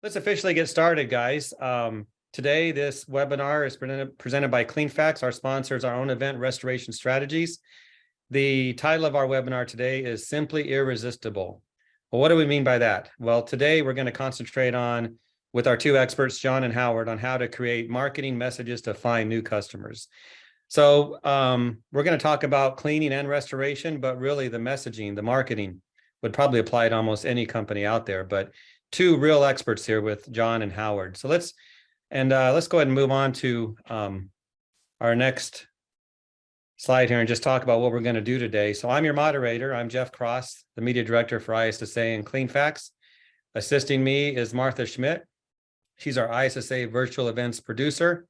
Let's officially get started, guys. Today, this webinar is presented by CleanFacts. Our sponsors, our own event, Restoration Strategies. The title of our webinar today is simply Irresistible. Well, what do we mean by that? Well, today we're going to concentrate on, with our two experts, John and Howard, on how to create marketing messages to find new customers. So we're going to talk about cleaning and restoration, but really the messaging, the marketing would probably apply to almost any company out there. But two real experts here with John and Howard. So let's go ahead and move on to our next slide here and just talk about what we're going to do today. So I'm your moderator. I'm Jeff Cross, the media director for ISSA and CleanFacts. Assisting me is Martha Schmidt. She's our ISSA virtual events producer.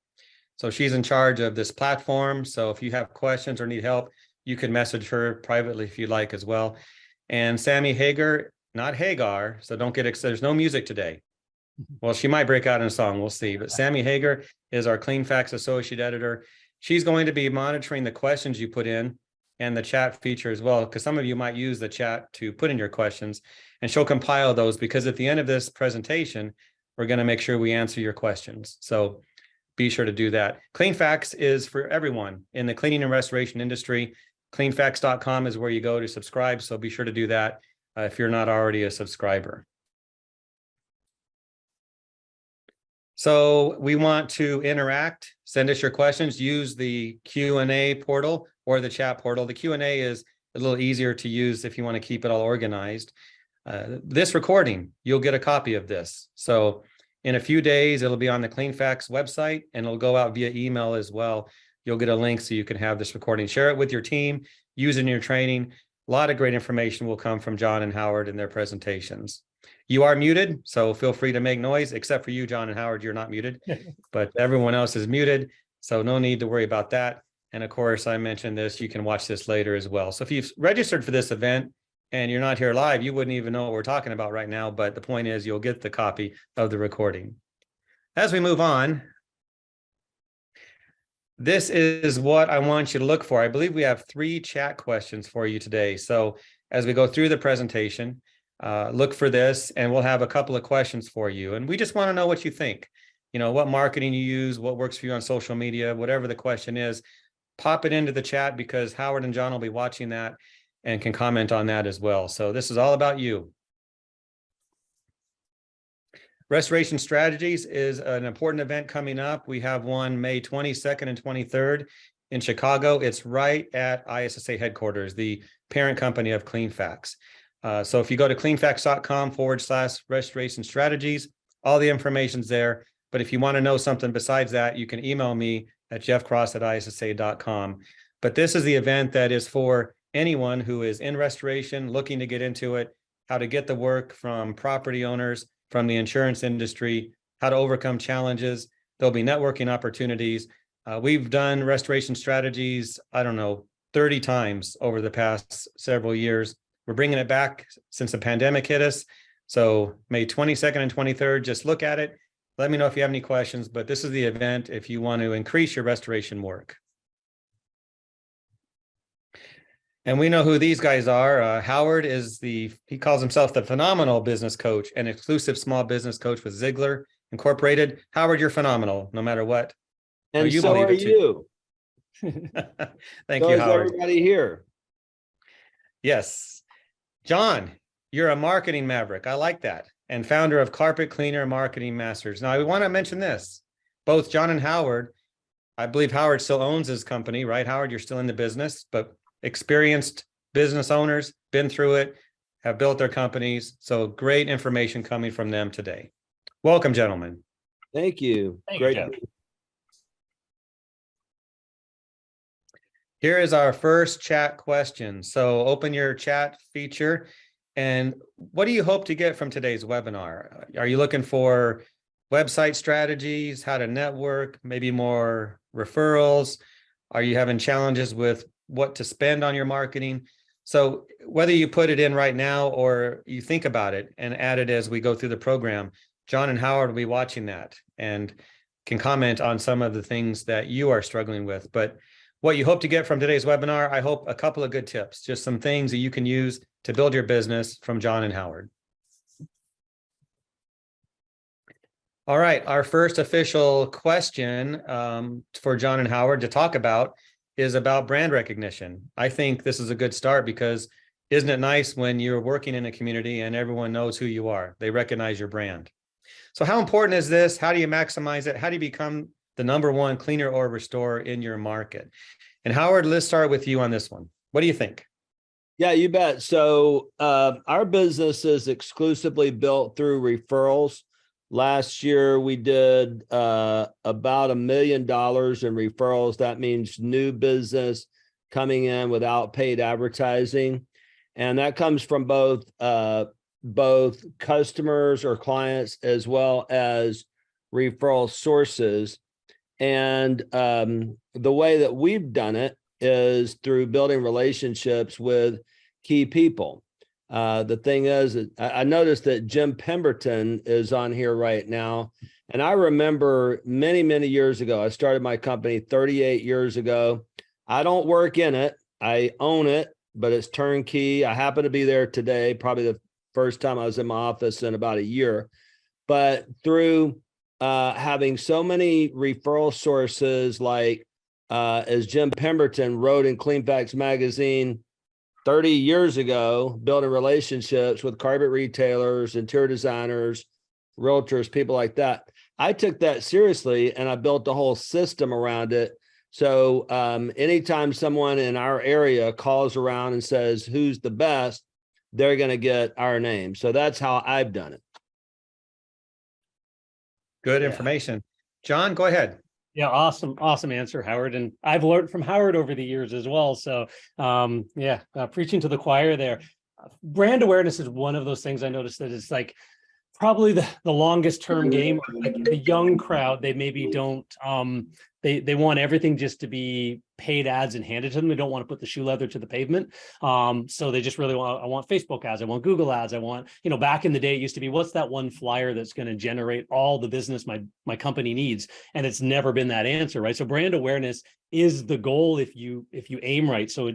So she's in charge of this platform. So if you have questions or need help, you can message her privately if you'd like as well. And Sammy Hager, not Hagar, so don't get excited. There's no music today. Well, she might break out in a song, we'll see. But Sammy Hager is our CleanFacts associate editor. She's going to be monitoring the questions you put in and the chat feature as well, because some of you might use the chat to put in your questions, and she'll compile those, because at the end of this presentation, we're going to make sure we answer your questions. So be sure to do that. CleanFacts is for everyone in the cleaning and restoration industry. Cleanfacts.com is where you go to subscribe, so be sure to do that if you're not already a subscriber. So we want to interact, send us your questions, use the Q&A portal or the chat portal. The Q&A is a little easier to use if you want to keep it all organized. This recording, you'll get a copy of this. So in a few days, it'll be on the CleanFacts website, and it'll go out via email as well. You'll get a link so you can have this recording. Share it with your team, use it in your training. A lot of great information will come from John and Howard in their presentations. You are muted, so feel free to make noise, except for you, John and Howard, you're not muted, but everyone else is muted, so no need to worry about that. And of course, I mentioned this, you can watch this later as well. So if you've registered for this event and you're not here live, you wouldn't even know what we're talking about right now, but the point is you'll get the copy of the recording. As we move on, this is what I want you to look for. I believe we have 3 chat questions for you today. So as we go through the presentation, look for this, and we'll have a couple of questions for you. And we just want to know what you think. You know, what marketing you use, what works for you on social media, whatever the question is, pop it into the chat, because Howard and John will be watching that and can comment on that as well. So this is all about you. Restoration Strategies is an important event coming up. We have one May 22nd and 23rd in Chicago. It's right at ISSA headquarters, the parent company of CleanFacts. So if you go to cleanfacts.com/restoration strategies, all the information's there. But if you want to know something besides that, you can email me at jeffcross@issa.com. But this is the event that is for anyone who is in restoration, looking to get into it, how to get the work from property owners, from the insurance industry, how to overcome challenges. There'll be networking opportunities. We've done restoration strategies, I don't know, 30 times over the past several years. We're bringing it back since the pandemic hit us. So May 22nd and 23rd, just look at it. Let me know if you have any questions, but this is the event if you want to increase your restoration work. And we know who these guys are. Howard is he calls himself the phenomenal business coach and exclusive small business coach with Ziglar Incorporated. Howard, you're phenomenal, no matter what. And so are you. Thank you, Howard. Everybody here. Yes. John, you're a marketing maverick. I like that. And founder of Carpet Cleaner Marketing Masters. Now, I want to mention this. Both John and Howard, I believe Howard still owns his company, right? Howard, you're still in the business, but experienced business owners, been through it, have built their companies. So great information coming from them today. Welcome, gentlemen. Thank you. Great. Here is our first chat question. So open your chat feature. And what do you hope to get from today's webinar? Are you looking for website strategies, how to network, maybe more referrals? Are you having challenges with what to spend on your marketing? So whether you put it in right now or you think about it and add it as we go through the program, John and Howard will be watching that and can comment on some of the things that you are struggling with. But what you hope to get from today's webinar, I hope a couple of good tips, just some things that you can use to build your business from John and Howard. All right, our first official question for John and Howard to talk about is about brand recognition. I think this is a good start because isn't it nice when you're working in a community and everyone knows who you are? They recognize your brand. So how important is this? How do you maximize it? How do you become the #1 cleaner or restorer in your market? And Howard, let's start with you on this one. What do you think? Yeah, you bet. So our business is exclusively built through referrals. Last year, we did about $1 million in referrals. That means new business coming in without paid advertising. And that comes from both customers or clients as well as referral sources. And the way that we've done it is through building relationships with key people. The thing is, I noticed that Jim Pemberton is on here right now. And I remember many, many years ago, I started my company 38 years ago. I don't work in it. I own it, but it's turnkey. I happen to be there today, probably the first time I was in my office in about a year. But through having so many referral sources, like as Jim Pemberton wrote in Clean Facts magazine 30 years ago, building relationships with carpet retailers, interior designers, realtors, people like that. I took that seriously and I built a whole system around it. So anytime someone in our area calls around and says, who's the best, they're going to get our name. So that's how I've done it. Good information. John, go ahead. Yeah, awesome answer, Howard. And I've learned from Howard over the years as well. So preaching to the choir there. Brand awareness is one of those things I noticed that is like probably the longest term game. Like the young crowd, they maybe don't they want everything just to be paid ads and handed to them. They don't want to put the shoe leather to the pavement. So they just really want, I want Facebook ads, I want Google ads, I want, back in the day it used to be, what's that one flyer that's going to generate all the business my company needs? And it's never been that answer, right? So brand awareness is the goal if you aim right. So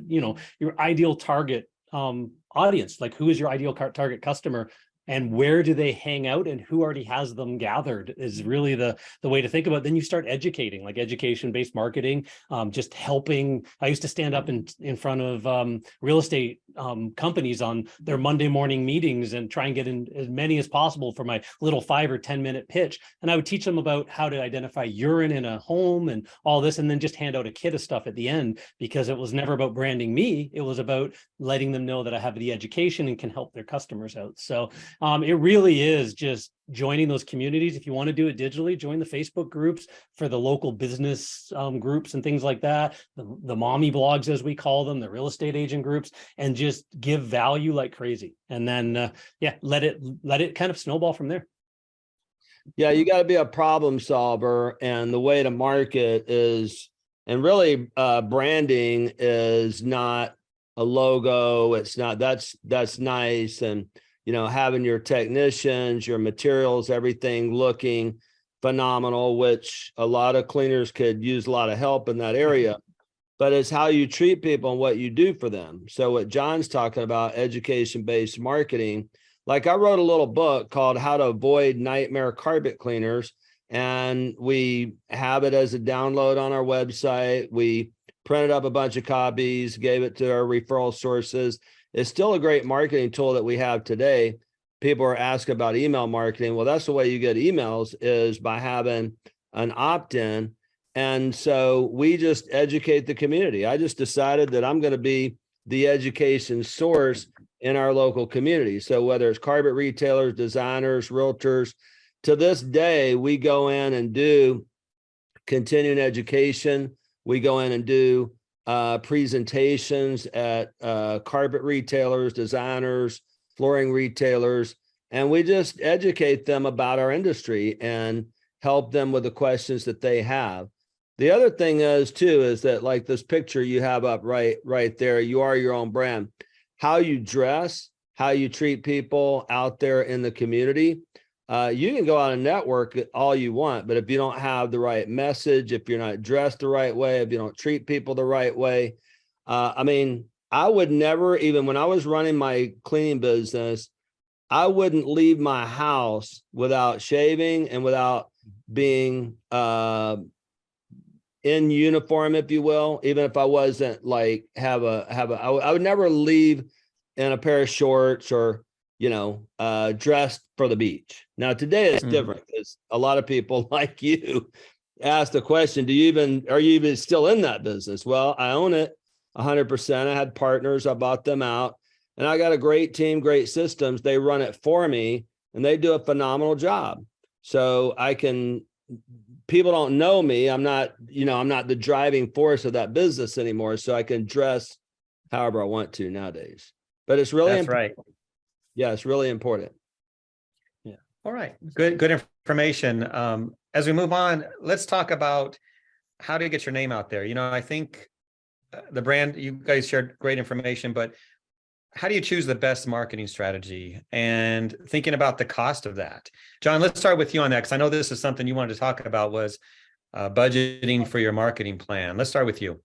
your ideal target audience, like who is your ideal target customer? And where do they hang out and who already has them gathered is really the way to think about it. Then you start educating, like education-based marketing, just helping. I used to stand up in front of real estate companies on their Monday morning meetings and try and get in as many as possible for my little 5 or 10 minute pitch. And I would teach them about how to identify urine in a home and all this, and then just hand out a kit of stuff at the end, because it was never about branding me. It was about letting them know that I have the education and can help their customers out. So it really is just joining those communities. If you want to do it digitally, join the Facebook groups for the local business groups and things like that, the mommy blogs, as we call them, the real estate agent groups, and just give value like crazy. And then, let it kind of snowball from there. Yeah, you got to be a problem solver. And the way to market is, and really branding is not a logo. It's not, that's nice. And having your technicians, your materials, everything looking phenomenal, which a lot of cleaners could use a lot of help in that area, but it's how you treat people and what you do for them. So what John's talking about, education-based marketing, like I wrote a little book called How to Avoid Nightmare Carpet Cleaners, and we have it as a download on our website. We printed up a bunch of copies, gave it to our referral sources. It's still a great marketing tool that we have today. People are asking about email marketing. Well, that's the way you get emails, is by having an opt-in. And so we just educate the community. I just decided that I'm going to be the education source in our local community. So whether it's carpet retailers, designers, realtors, to this day, we go in and do continuing education. We go in and do presentations at carpet retailers, designers, flooring retailers, and we just educate them about our industry and help them with the questions that they have. The other thing is too, is that like this picture you have up right there, you are your own brand. How you dress, how you treat people out there in the community. You can go out and network all you want, but if you don't have the right message, if you're not dressed the right way, if you don't treat people the right way, I would never, even when I was running my cleaning business, I wouldn't leave my house without shaving and without being in uniform, if you will, even if I wasn't like I would never leave in a pair of shorts or, dressed for the beach. Now today it's different because a lot of people like you ask the question, are you even still in that business? Well, I own it 100%. I had partners, I bought them out, and I got a great team, great systems. They run it for me and they do a phenomenal job. So people don't know me. I'm not the driving force of that business anymore. So I can dress however I want to nowadays, but it's really important. Right. Yeah, it's really important. Yeah. All right. Good information. As we move on, let's talk about how to get your name out there. I think the brand, you guys shared great information, but how do you choose the best marketing strategy and thinking about the cost of that? John, let's start with you on that, because I know this is something you wanted to talk about, was budgeting for your marketing plan. Let's start with you.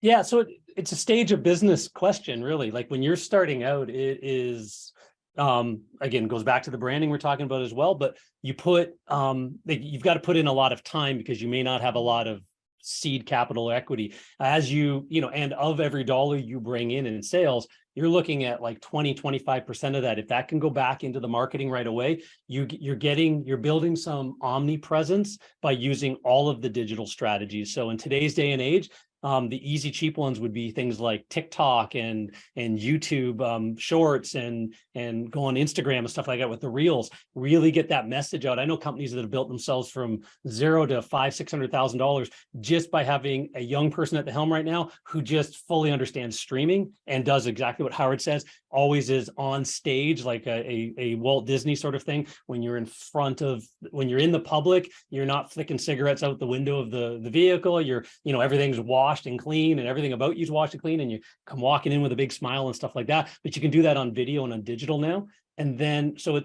Yeah, so it's a stage of business question, really. Like when you're starting out, it is, again, goes back to the branding we're talking about as well, but you've got to put in a lot of time because you may not have a lot of seed capital or equity. As and of every dollar you bring in sales, you're looking at like 20-25% of that. If that can go back into the marketing right away, you're building some omnipresence by using all of the digital strategies. So in today's day and age, the easy, cheap ones would be things like TikTok and YouTube shorts and go on Instagram and stuff like that with the reels. Really get that message out. I know companies that have built themselves from $0 to $500,000-$600,000 just by having a young person at the helm right now who just fully understands streaming and does exactly what Howard says. Always is on stage like a Walt Disney sort of thing. When you're in the public, you're not flicking cigarettes out the window of the vehicle. Everything's washed and clean and everything about you's washed and clean, and you come walking in with a big smile and stuff like that. But you can do that on video and on digital now. And then, so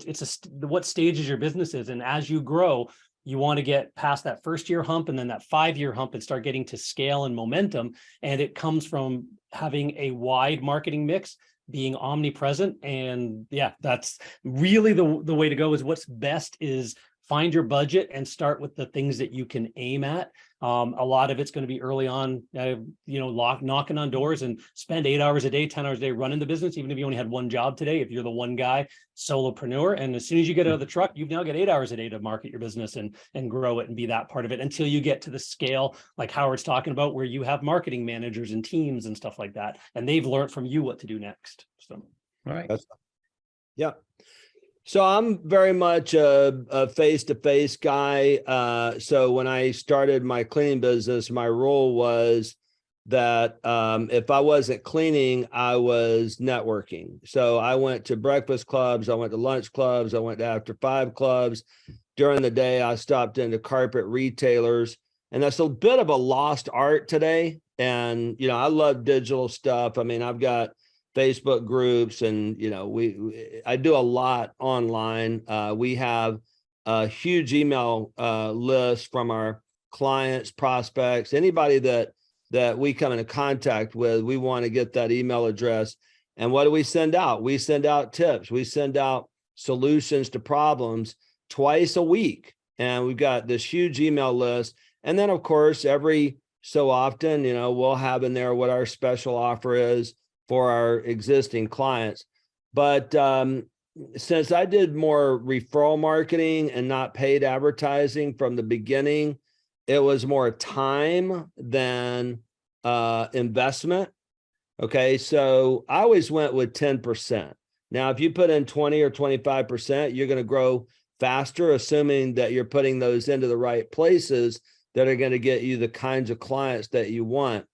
what stages your business is. And as you grow, you want to get past that first year hump and then that 5-year hump and start getting to scale and momentum. And it comes from having a wide marketing mix, being omnipresent. And yeah, that's really the way to go. Is what's best is find your budget and start with the things that you can aim at. A lot of it's going to be early on, knocking on doors, and spend 8 hours a day, 10 hours a day running the business. Even if you only had one job today, if you're the one guy solopreneur, and as soon as you get out of the truck, you've now got 8 hours a day to market your business and grow it and be that part of it until you get to the scale like Howard's talking about, where you have marketing managers and teams and stuff like that, and they've learned from you what to do next. So, all right. Yeah. So I'm very much a face-to-face guy. So when I started my cleaning business, my rule was that if I wasn't cleaning, I was networking. So I went to breakfast clubs, I went to lunch clubs, I went to after 5 clubs. During the day, I stopped into carpet retailers, and that's a bit of a lost art today. And, I love digital stuff. I mean, I've got Facebook groups, and I do a lot online. We have a huge email list from our clients, prospects, anybody that we come into contact with. We want to get that email address. And what do we send out? We send out tips. We send out solutions to problems twice a week. And we've got this huge email list. And then, of course, every so often, we'll have in there what our special offer is for our existing clients. But since I did more referral marketing and not paid advertising from the beginning, it was more time than investment. Okay, so I always went with 10%. Now, if you put in 20 or 25%, you're going to grow faster, assuming that you're putting those into the right places that are going to get you the kinds of clients that you want.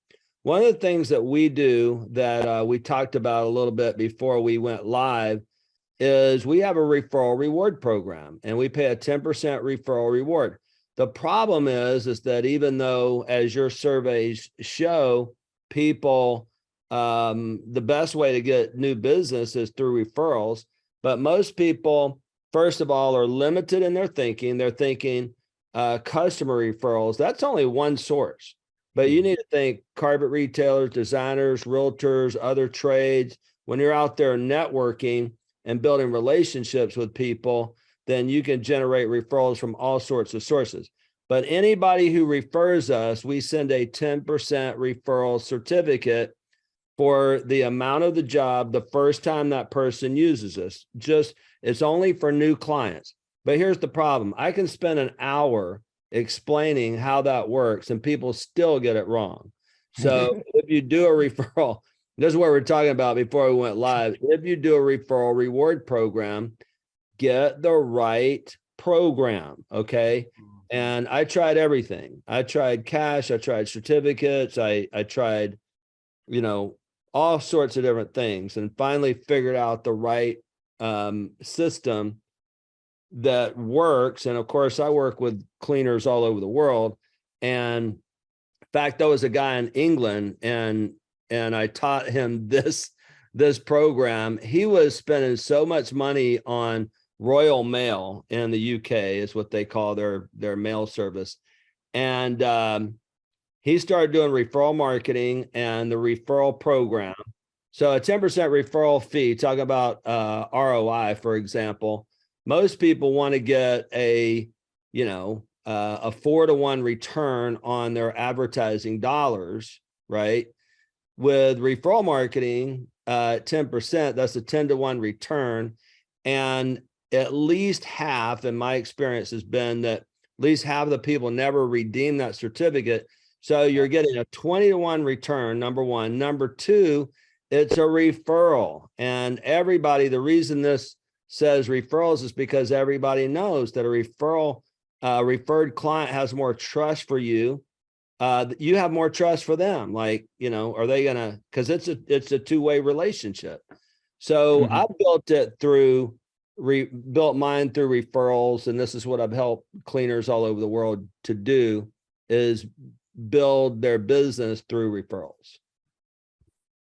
One of the things that we do that we talked about a little bit before we went live is we have a referral reward program, and we pay a 10% referral reward. The problem is that even though, as your surveys show, people, the best way to get new business is through referrals, but most people, first of all, are limited in their thinking. They're thinking customer referrals. That's only one source. But you need to think carpet retailers, designers, realtors, other trades. When you're out there networking, and building relationships with people, then you can generate referrals from all sorts of sources. But anybody who refers us, we send a 10% referral certificate for the amount of the job the first time that person uses us. Just, it's only for new clients. But here's the problem. I can spend an hour explaining how that works and people still get it wrong. So if you do a referral, this is what we're talking about before we went live. If you do a referral reward program, get the right program, okay? And I tried everything. I tried cash, I tried certificates, I tried, all sorts of different things, and finally figured out the right system that works. And of course, I work with cleaners all over the world. And in fact, there was a guy in England, and I taught him this program. He was spending so much money on Royal Mail in the UK, is what they call their mail service. And he started doing referral marketing and the referral program. So a 10% referral fee, talking about ROI, for example, most people want to get a 4-to-1 return on their advertising dollars, right? With referral marketing, 10%, that's a 10-to-1 return. And at least half, in my experience, has been that at least half of the people never redeem that certificate. So you're getting a 20-to-1 return, number one. Number two, it's a referral. And everybody, the reason this says referrals is because everybody knows that a referred client has more trust for you. You have more trust for them. Like, are they gonna, because it's a two-way relationship. So I built mine through referrals, and this is what I've helped cleaners all over the world to do, is build their business through referrals.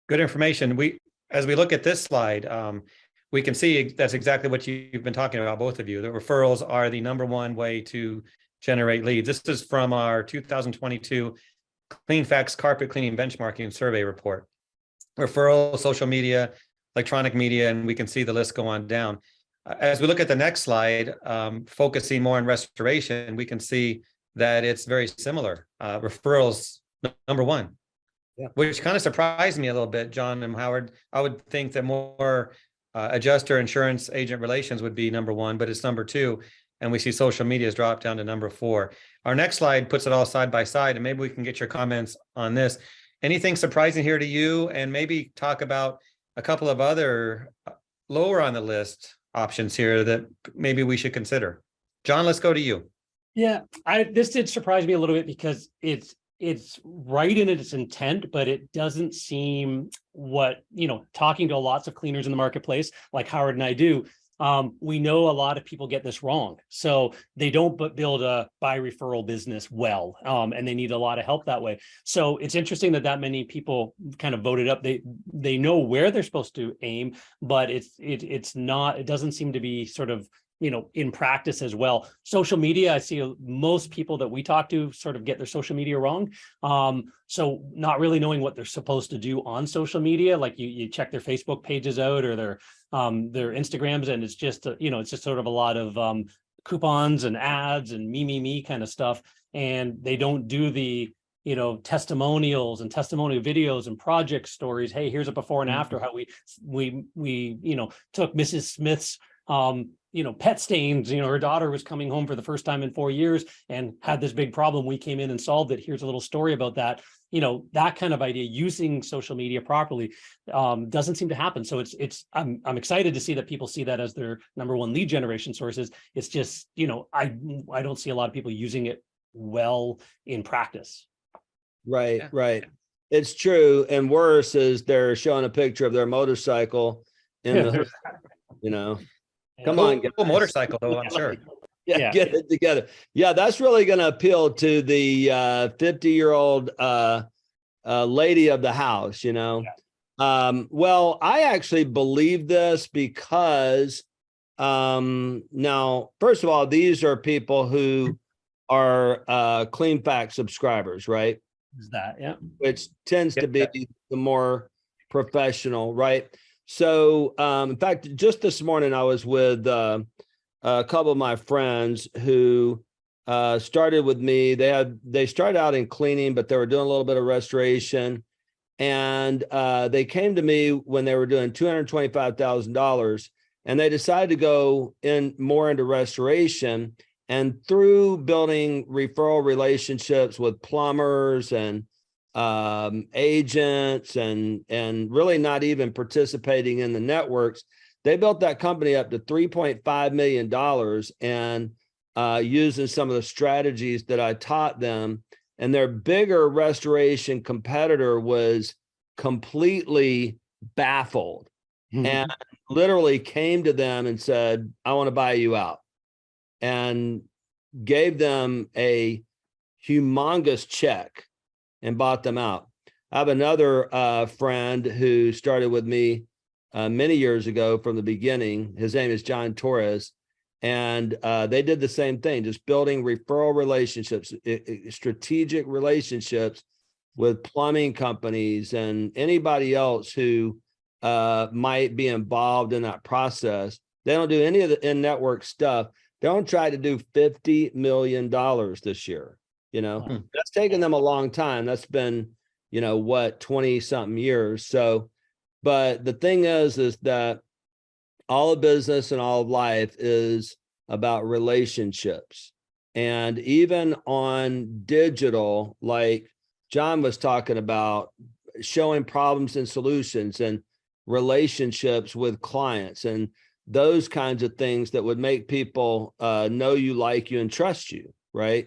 Good information. As we look at this slide, we can see that's exactly what you've been talking about, both of you. The referrals are the number one way to generate leads. This is from our 2022 CleanFacts Carpet Cleaning Benchmarking Survey Report. Referrals, social media, electronic media, and we can see the list go on down. As we look at the next slide, focusing more on restoration, we can see that it's very similar. Referrals, number one, which kind of surprised me a little bit, John and Howard. I would think that more adjuster insurance agent relations would be number one, but it's number two. And we see social media has dropped down to number 4. Our next slide puts it all side by side, and maybe we can get your comments on this. Anything surprising here to you? And maybe talk about a couple of other lower on the list options here that maybe we should consider. John, let's go to you. Yeah, this did surprise me a little bit because it's right in its intent, but it doesn't seem talking to lots of cleaners in the marketplace, like Howard and I do. We know a lot of people get this wrong. So they don't build a by referral business well, and they need a lot of help that way. So it's interesting that many people kind of voted up. They know where they're supposed to aim, but it doesn't seem to be sort of, in practice as well. Social media, I see most people that we talk to sort of get their social media wrong. So not really knowing what they're supposed to do on social media, like you check their Facebook pages out or their Instagrams, and it's just sort of a lot of coupons and ads and me kind of stuff. And they don't do the testimonials and testimonial videos and project stories. Hey, here's a before and after, how we took Mrs. Smith's pet stains. Her daughter was coming home for the first time in 4 years and had this big problem. We came in and solved it. Here's a little story about that. That kind of idea, using social media properly, doesn't seem to happen. So I'm excited to see that people see that as their number one lead generation sources. It's just, I don't see a lot of people using it well in practice. Right, yeah. Right. It's true. And worse is they're showing a picture of their motorcycle in the, Come on, guys. Cool motorcycle, though, I'm sure. Yeah, get it together. Yeah, that's really going to appeal to the 50-year-old lady of the house, Well, I actually believe this because now, first of all, these are people who are CleanFacts subscribers, right? Is that, yeah. Which tends to be the more professional, right? So, in fact, just this morning, I was with a couple of my friends who started with me. They started out in cleaning, but they were doing a little bit of restoration. And they came to me when they were doing $225,000, and they decided to go in more into restoration. And through building referral relationships with plumbers and agents and really not even participating in the networks, they built that company up to $3.5 million and using some of the strategies that I taught them. And their bigger restoration competitor was completely baffled and literally came to them and said, I want to buy you out, and gave them a humongous check and bought them out. I have another friend who started with me many years ago from the beginning. His name is John Torres. And they did the same thing, just building referral relationships, strategic relationships with plumbing companies and anybody else who might be involved in that process. They don't do any of the in-network stuff. They don't try to do $50 million this year. That's taken them a long time. That's been, what, 20 something years. So, but the thing is that all of business and all of life is about relationships. And even on digital, like John was talking about, showing problems and solutions and relationships with clients and those kinds of things that would make people know you, like you, and trust you, right?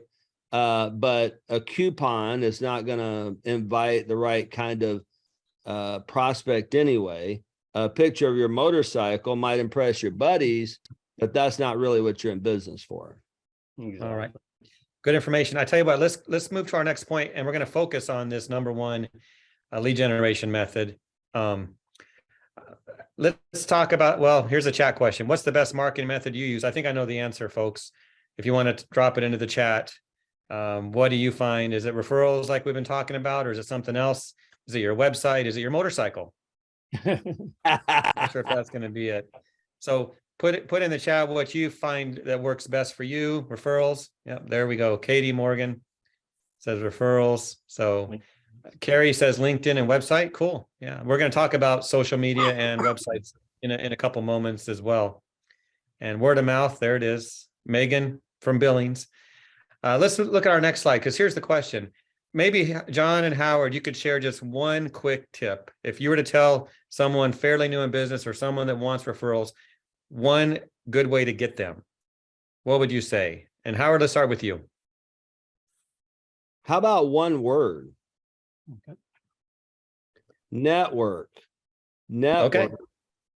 But a coupon is not going to invite the right kind of prospect anyway. A picture of your motorcycle might impress your buddies, but that's not really what you're in business for. Exactly. All right. Good information. I tell you what, let's move to our next point, and we're going to focus on this number one lead generation method. Let's talk about, well, here's a chat question. What's the best marketing method you use? I think I know the answer, folks. If you want to drop it into the chat, what do you find? Is it referrals like we've been talking about, or is it something else? Is it your website? Is it your motorcycle? Not sure if that's going to be it. So put in the chat what you find that works best for you. Referrals. Yep, there we go. Katie Morgan says referrals. So Carrie says LinkedIn and website. Cool. Yeah, we're going to talk about social media and websites in a couple moments as well. And word of mouth. There it is. Megan from Billings. Let's look at our next slide, because here's the question. Maybe John and Howard, you could share just one quick tip. If you were to tell someone fairly new in business or someone that wants referrals, one good way to get them, what would you say? And Howard, let's start with you. How about one word? Okay. Network. Okay.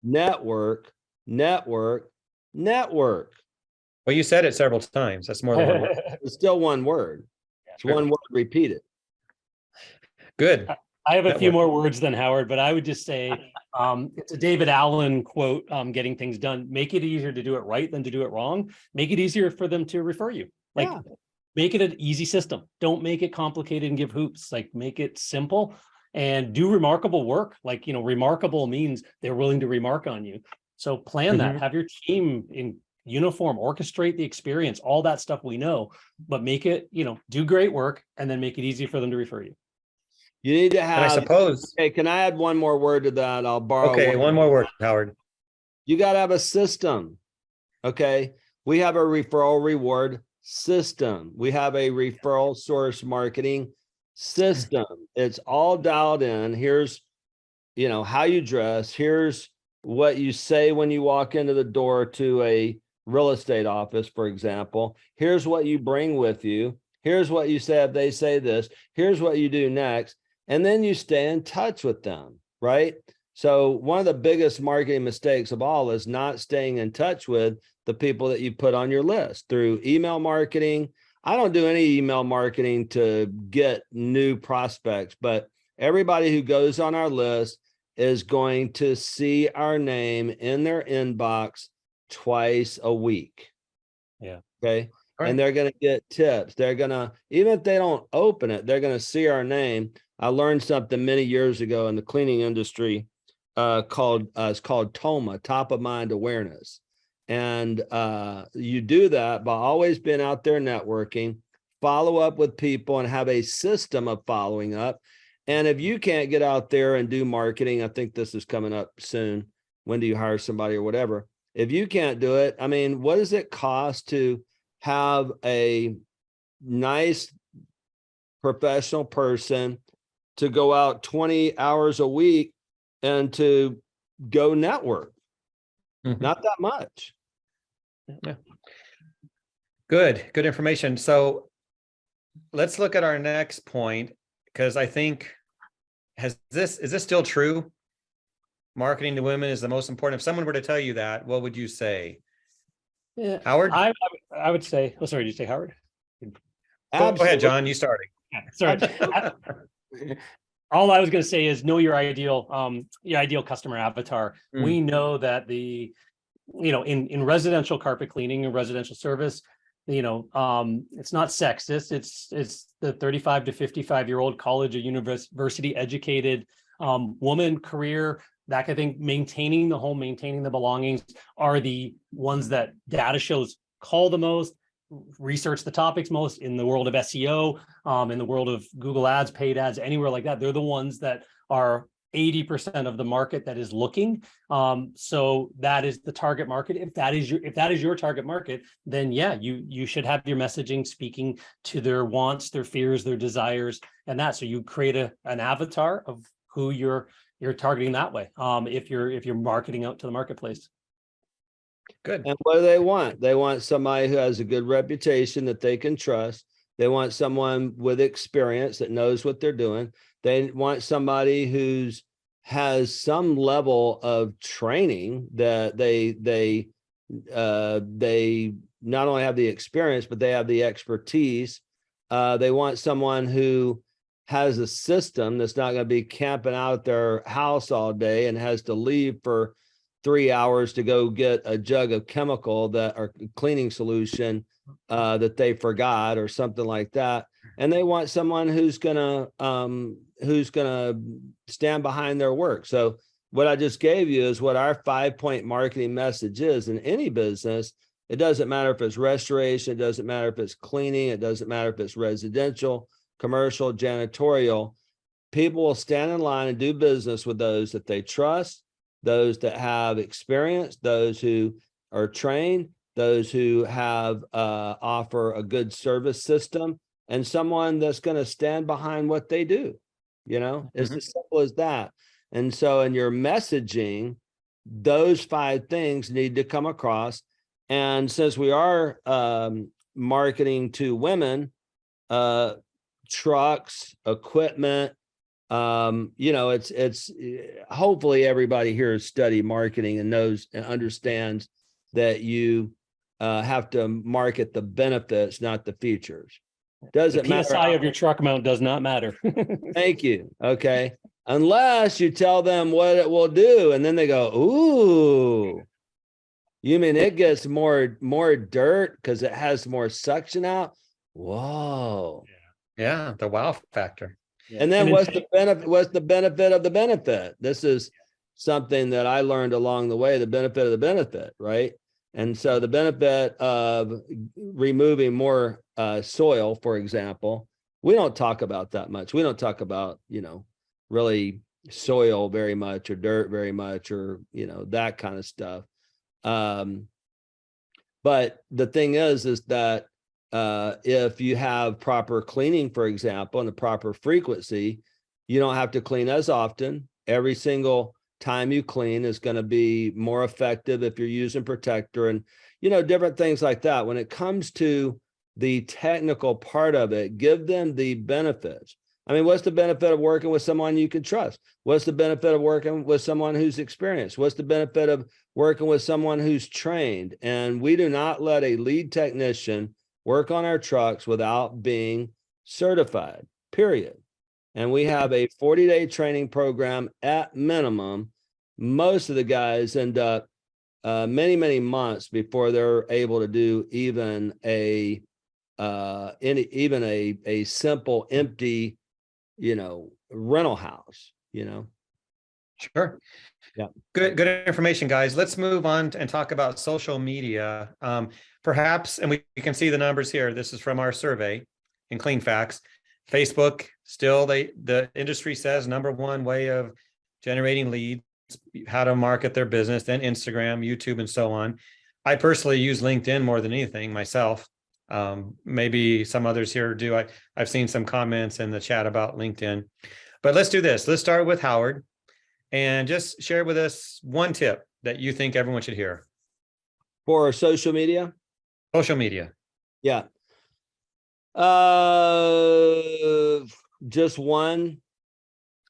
Network. Well, you said it several times. That's more than one word. It's still one word. It's one word repeated. Good. I have a few more words than Howard, but I would just say it's a David Allen quote, getting things done. Make it easier to do it right than to do it wrong. Make it easier for them to refer you. Make it an easy system. Don't make it complicated and give hoops. Like, make it simple and do remarkable work. Like, remarkable means they're willing to remark on you. So plan that. Have your team in uniform, orchestrate the experience, all that stuff we know, but make it, do great work and then make it easy for them to refer you. You need to have, and I suppose. Hey, can I add one more word to that? I'll borrow. Okay, one more word, Howard. You got to have a system. Okay. We have a referral reward system. We have a referral source marketing system. It's all dialed in. Here's, how you dress. Here's what you say when you walk into the door to a real estate office, for example. Here's what you bring with you. Here's what you say if they say this. Here's what you do next. And then you stay in touch with them, right? So one of the biggest marketing mistakes of all is not staying in touch with the people that you put on your list through email marketing. I don't do any email marketing to get new prospects, but everybody who goes on our list is going to see our name in their inbox twice a week. Yeah. Okay. Right. And they're going to get tips. They're going to, even if they don't open it, they're going to see our name. I learned something many years ago in the cleaning industry. it's called TOMA, top of mind awareness. And you do that by always being out there networking, follow up with people and have a system of following up. And if you can't get out there and do marketing, I think this is coming up soon. When do you hire somebody or whatever? If you can't do it, I mean, what does it cost to have a nice professional person to go out 20 hours a week and to go network? Not that much. Yeah. Good information. So let's look at our next point, because I think, is this still true? Marketing to women is the most important. If someone were to tell you that, what would you say? Yeah, Howard? I would say, oh, sorry, did you say Howard? Go ahead, John, you started. Sorry. All I was going to say is know your ideal customer avatar. We know that in residential carpet cleaning and residential service, it's not sexist. It's the 35 to 55-year-old college or university educated woman, career, that kind of thing. Maintaining the home, maintaining the belongings are the ones that data shows call the most, research the topics most in the world of SEO, in the world of Google ads, paid ads, anywhere like that. They're the ones that are 80% of the market that is looking. So that is the target market. If that is your target market, then yeah, you should have your messaging speaking to their wants, their fears, their desires, and that. So you create an avatar of who you're targeting that way. If you're marketing out to the marketplace. Good. And what do they want? They want somebody who has a good reputation that they can trust. They want someone with experience that knows what they're doing. They want somebody who's has some level of training, that they not only have the experience, but they have the expertise. They want someone who has a system that's not going to be camping out at their house all day and has to leave for 3 hours to go get a jug of chemical or cleaning solution that they forgot or something like that. And they want someone who's gonna stand behind their work. So what I just gave you is what our 5-point marketing message is in any business. It doesn't matter if it's restoration, it doesn't matter if it's cleaning, it doesn't matter if it's residential, commercial, janitorial. People will stand in line and do business with those that they trust, those that have experience, those who are trained, those who have offer a good service system, and someone that's going to stand behind what they do. It's as simple as that. And so in your messaging, those 5 things need to come across. And since we are marketing to women, trucks, equipment, it's hopefully everybody here has studied marketing and knows and understands that you have to market the benefits, not the features. Doesn't matter. The PSI of your truck mount does not matter. Thank you. Okay. Unless you tell them what it will do, and then they go, ooh, you mean it gets more dirt because it has more suction out? Whoa. Yeah, the wow factor. And then what's the benefit? What's the benefit of the benefit? This is something that I learned along the way, the benefit of the benefit, right? And so the benefit of removing more soil, for example, we don't talk about that much. We don't talk about, really soil very much or dirt very much or, that kind of stuff. But the thing is that if you have proper cleaning, for example, and the proper frequency, you don't have to clean as often. Every single time you clean is going to be more effective if you're using protector and, different things like that. When it comes to the technical part of it, give them the benefits. I mean, what's the benefit of working with someone you can trust? What's the benefit of working with someone who's experienced? What's the benefit of working with someone who's trained? And we do not let a lead technician work on our trucks without being certified, period. And we have a 40-day training program at minimum. Most of the guys end up many, many months before they're able to do even a simple empty, rental house, Sure. Yeah. Good information, guys. Let's move on and talk about social media. Perhaps, and we can see the numbers here. This is from our survey in Clean Facts. Facebook, still the industry says #1 way of generating leads, how to market their business, then Instagram, YouTube, and so on. I personally use LinkedIn more than anything myself. Maybe some others here do. I've seen some comments in the chat about LinkedIn, but let's do this. Let's start with Howard and just share with us one tip that you think everyone should hear. For social media? Social media. Yeah. Just one.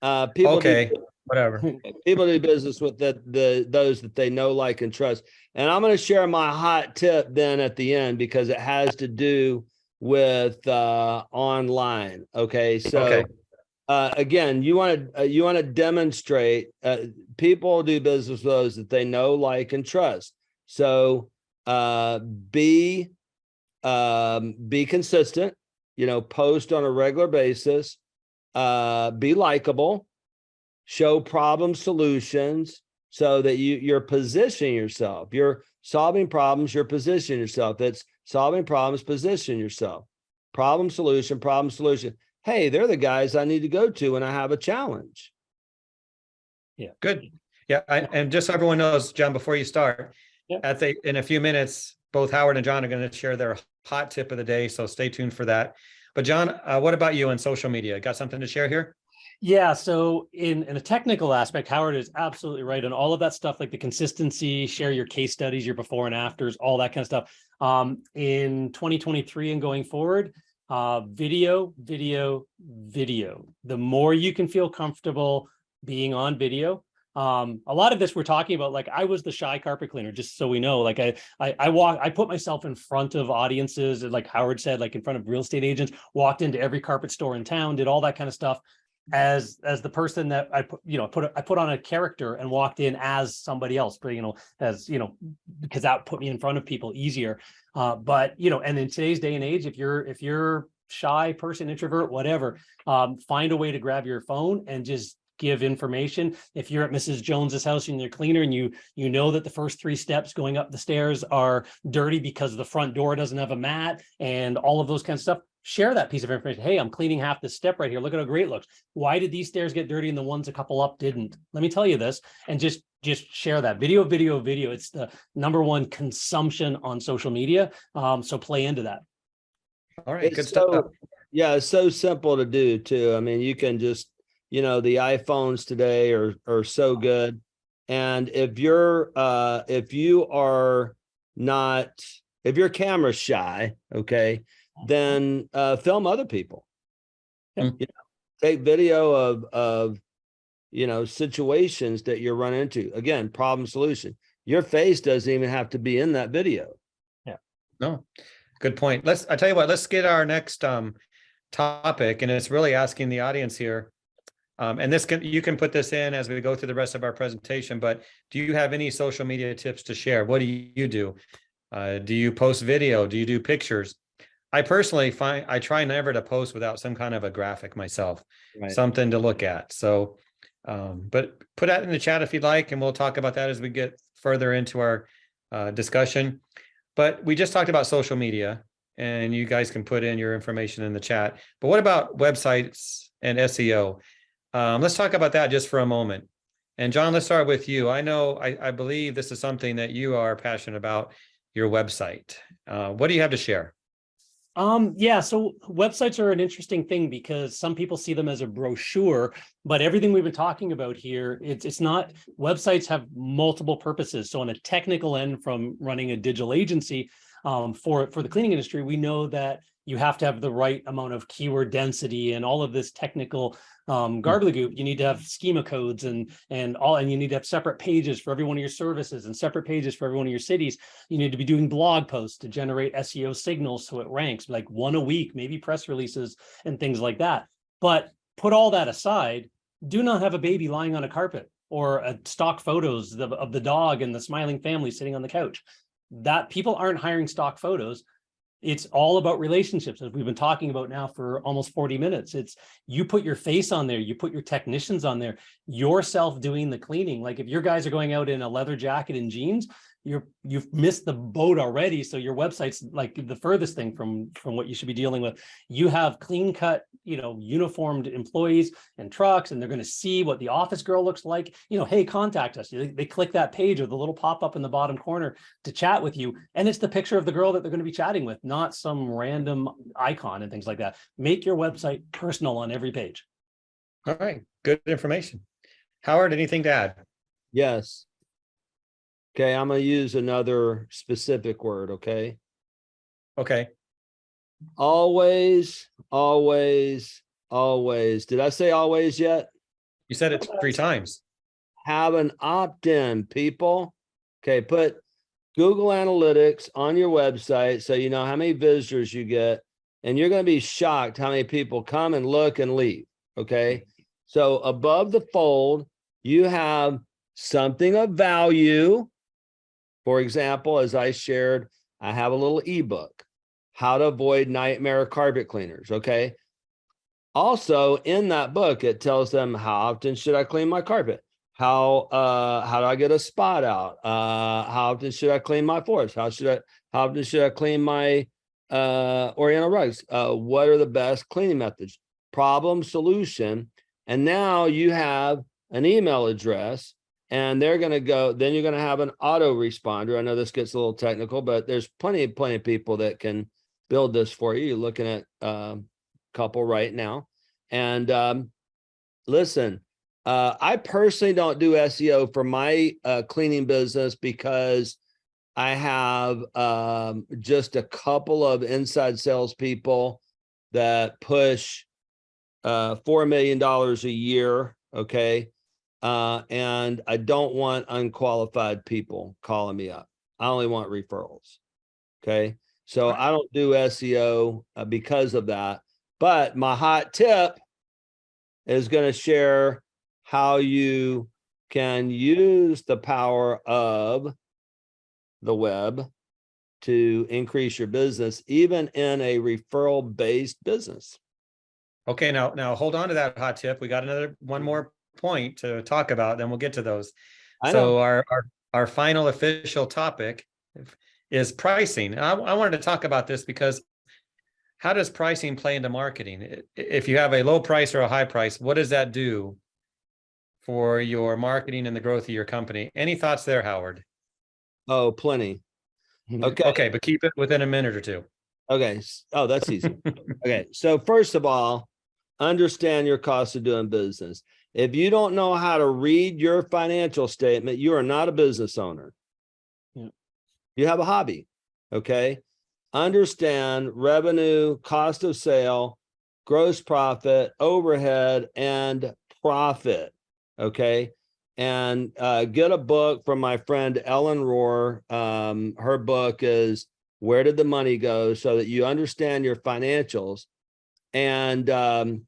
People okay, whatever. People do business with those that they know, like, and trust. And I'm going to share my hot tip then at the end, because it has to do with online. Okay. So Okay. Again, you want to demonstrate people do business with those that they know, like, and trust. So be consistent, post on a regular basis, be likable, show problem solutions, so that you're positioning yourself. You're solving problems, you're positioning yourself. It's solving problems, position yourself. Problem solution, problem solution. Hey, they're the guys I need to go to when I have a challenge. Yeah. Good. Yeah. And just so everyone knows, John, before you start, in a few minutes, both Howard and John are going to share their hot tip of the day. So stay tuned for that. But John, what about you on social media? Got something to share here? Yeah, so in a technical aspect, Howard is absolutely right on all of that stuff, like the consistency, share your case studies, your before and afters, all that kind of stuff. In 2023 and going forward, video. The more you can feel comfortable being on video. A lot of this we're talking about, like, I was the shy carpet cleaner, just so we know, like I put myself in front of audiences, like Howard said, like in front of real estate agents, walked into every carpet store in town, did all that kind of stuff. As the person that I put on a character and walked in as somebody else, but because that put me in front of people easier. But and in today's day and age, if you're shy person, introvert, whatever, find a way to grab your phone and just give information. If you're at Mrs. Jones's house and you're cleaner, and you know that the first 3 steps going up the stairs are dirty because the front door doesn't have a mat and all of those kinds of stuff, share that piece of information. Hey, I'm cleaning half this step right here. Look at how great it looks. Why did these stairs get dirty and the ones a couple up didn't? Let me tell you this, and just share that video. It's the #1 consumption on social media. So play into that. All right, good stuff. Yeah, it's so simple to do too. I mean, you can just, the iPhones today are so good. And if you're camera shy, okay, then film other people. Take video of situations that you're running into. Again, problem solution. Your face doesn't even have to be in that video. Yeah. No, good point. I tell you what, let's get our next topic, and it's really asking the audience here. And you can put this in as we go through the rest of our presentation, but do you have any social media tips to share? What do you do? Do you post video? Do you do pictures? I personally I try never to post without some kind of a graphic myself, something to look at. So, but put that in the chat if you'd like, and we'll talk about that as we get further into our discussion. But we just talked about social media, and you guys can put in your information in the chat. But what about websites and SEO? Let's talk about that just for a moment. And John, let's start with you. I believe this is something that you are passionate about, your website. What do you have to share? Yeah, so websites are an interesting thing because some people see them as a brochure, but everything we've been talking about here, it's not. Websites have multiple purposes. So on a technical end, from running a digital agency, for the cleaning industry, we know that you have to have the right amount of keyword density and all of this technical gobbledygook. You need to have schema codes and you need to have separate pages for every one of your services and separate pages for every one of your cities. You need to be doing blog posts to generate SEO signals so it ranks, like 1 a week, maybe press releases and things like that. But put all that aside, do not have a baby lying on a carpet or stock photos of the dog and the smiling family sitting on the couch. That people aren't hiring stock photos. It's all about relationships, as we've been talking about now for almost 40 minutes. It's you put your face on there, you put your technicians on there, yourself doing the cleaning. Like if your guys are going out in a leather jacket and jeans, you've missed the boat already. So your website's like the furthest thing from what you should be dealing with. You have clean cut, uniformed employees and trucks, and they're going to see what the office girl looks like. Hey, contact us. They click that page or the little pop-up in the bottom corner to chat with you. And it's the picture of the girl that they're going to be chatting with, not some random icon and things like that. Make your website personal on every page. All right. Good information. Howard, anything to add? Yes. Okay, I'm going to use another specific word, okay? Okay. Always, always, always. Did I say always yet? You said it 3 times. Have an opt-in, people. Okay, put Google Analytics on your website so you know how many visitors you get, and you're going to be shocked how many people come and look and leave, okay? So above the fold, you have something of value. For example, as I shared, I have a little ebook, How to Avoid Nightmare Carpet Cleaners, okay? Also, in that book, it tells them how often should I clean my carpet? How do I get a spot out? How often should I clean my floors? How often should I clean my Oriental rugs? What are the best cleaning methods? Problem, solution. And now you have an email address, and they're going to go, then you're going to have an autoresponder. I know this gets a little technical, but there's plenty of people that can build this for you. You're looking at a couple right now. And listen, I personally don't do SEO for my cleaning business because I have just a couple of inside salespeople that push $4 million a year, okay? And I don't want unqualified people calling me up. I only want referrals. Okay. So I don't do SEO because of that. But my hot tip is going to share how you can use the power of the web to increase your business, even in a referral-based business. Okay. Now hold on to that hot tip. We got one more point to talk about, then we'll get to those. So our final official topic is pricing. I wanted to talk about this because how does pricing play into marketing? If you have a low price or a high price, what does that do for your marketing and the growth of your company? Any thoughts there, Howard? Oh, plenty. Okay, but keep it within a minute or two. Okay. Oh, that's easy. Okay. So first of all, understand your cost of doing business. If you don't know how to read your financial statement, you are not a business owner. Yeah. You have a hobby. Okay. Understand revenue, cost of sale, gross profit, overhead, and profit. Okay. And get a book from my friend Ellen Rohr. Her book is Where Did the Money Go? So that you understand your financials. And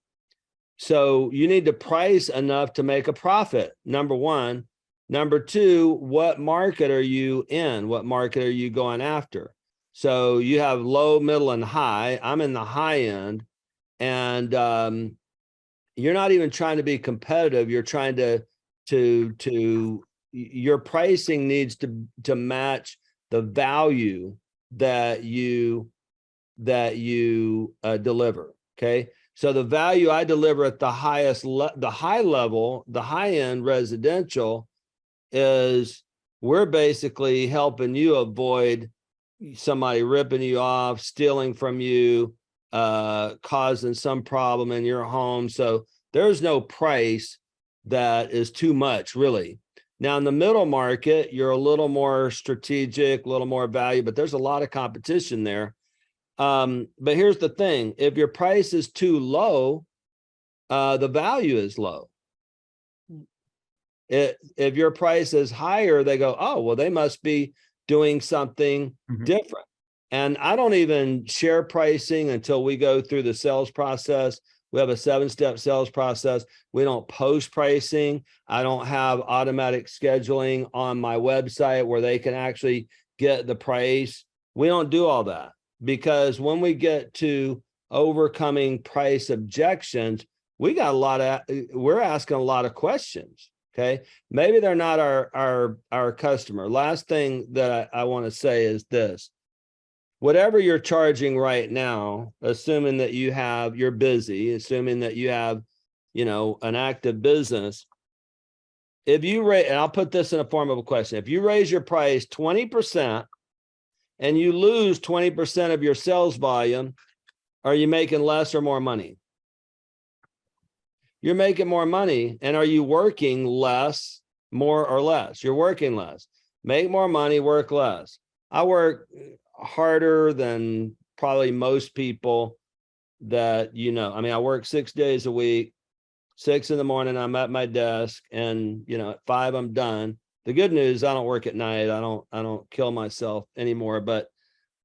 so you need to price enough to make a profit, number one. Number two, what market are you in? What market are you going after? So you have low, middle, and high. I'm in the high end. And you're not even trying to be competitive. You're trying to your pricing needs to match the value that you deliver. Okay. So the value I deliver at the highest, the high level, the high end residential is we're basically helping you avoid somebody ripping you off, stealing from you, causing some problem in your home. So there's no price that is too much, really. Now in the middle market, you're a little more strategic, a little more value, but there's a lot of competition there. But here's the thing. If your price is too low, the value is low. If your price is higher, they go, oh, well, they must be doing something different. And I don't even share pricing until we go through the sales process. We have a 7-step sales process. We don't post pricing. I don't have automatic scheduling on my website where they can actually get the price. We don't do all that. because when we get to overcoming price objections, we're asking a lot of questions. Okay. Maybe they're not our customer. Last thing that I want to say is this: whatever you're charging right now, assuming that you're busy, assuming that you have, an active business, if you raise, and I'll put this in a form of a question, if you raise your price 20% and you lose 20% of your sales volume, are you making less or more money? You're making more money. And are you working less, more or less? You're working less. Make more money, work less. I work harder than probably most people that, I work 6 days a week, 6 a.m, I'm at my desk, and, at 5, I'm done. The good news, I don't work at night. I don't kill myself anymore. But,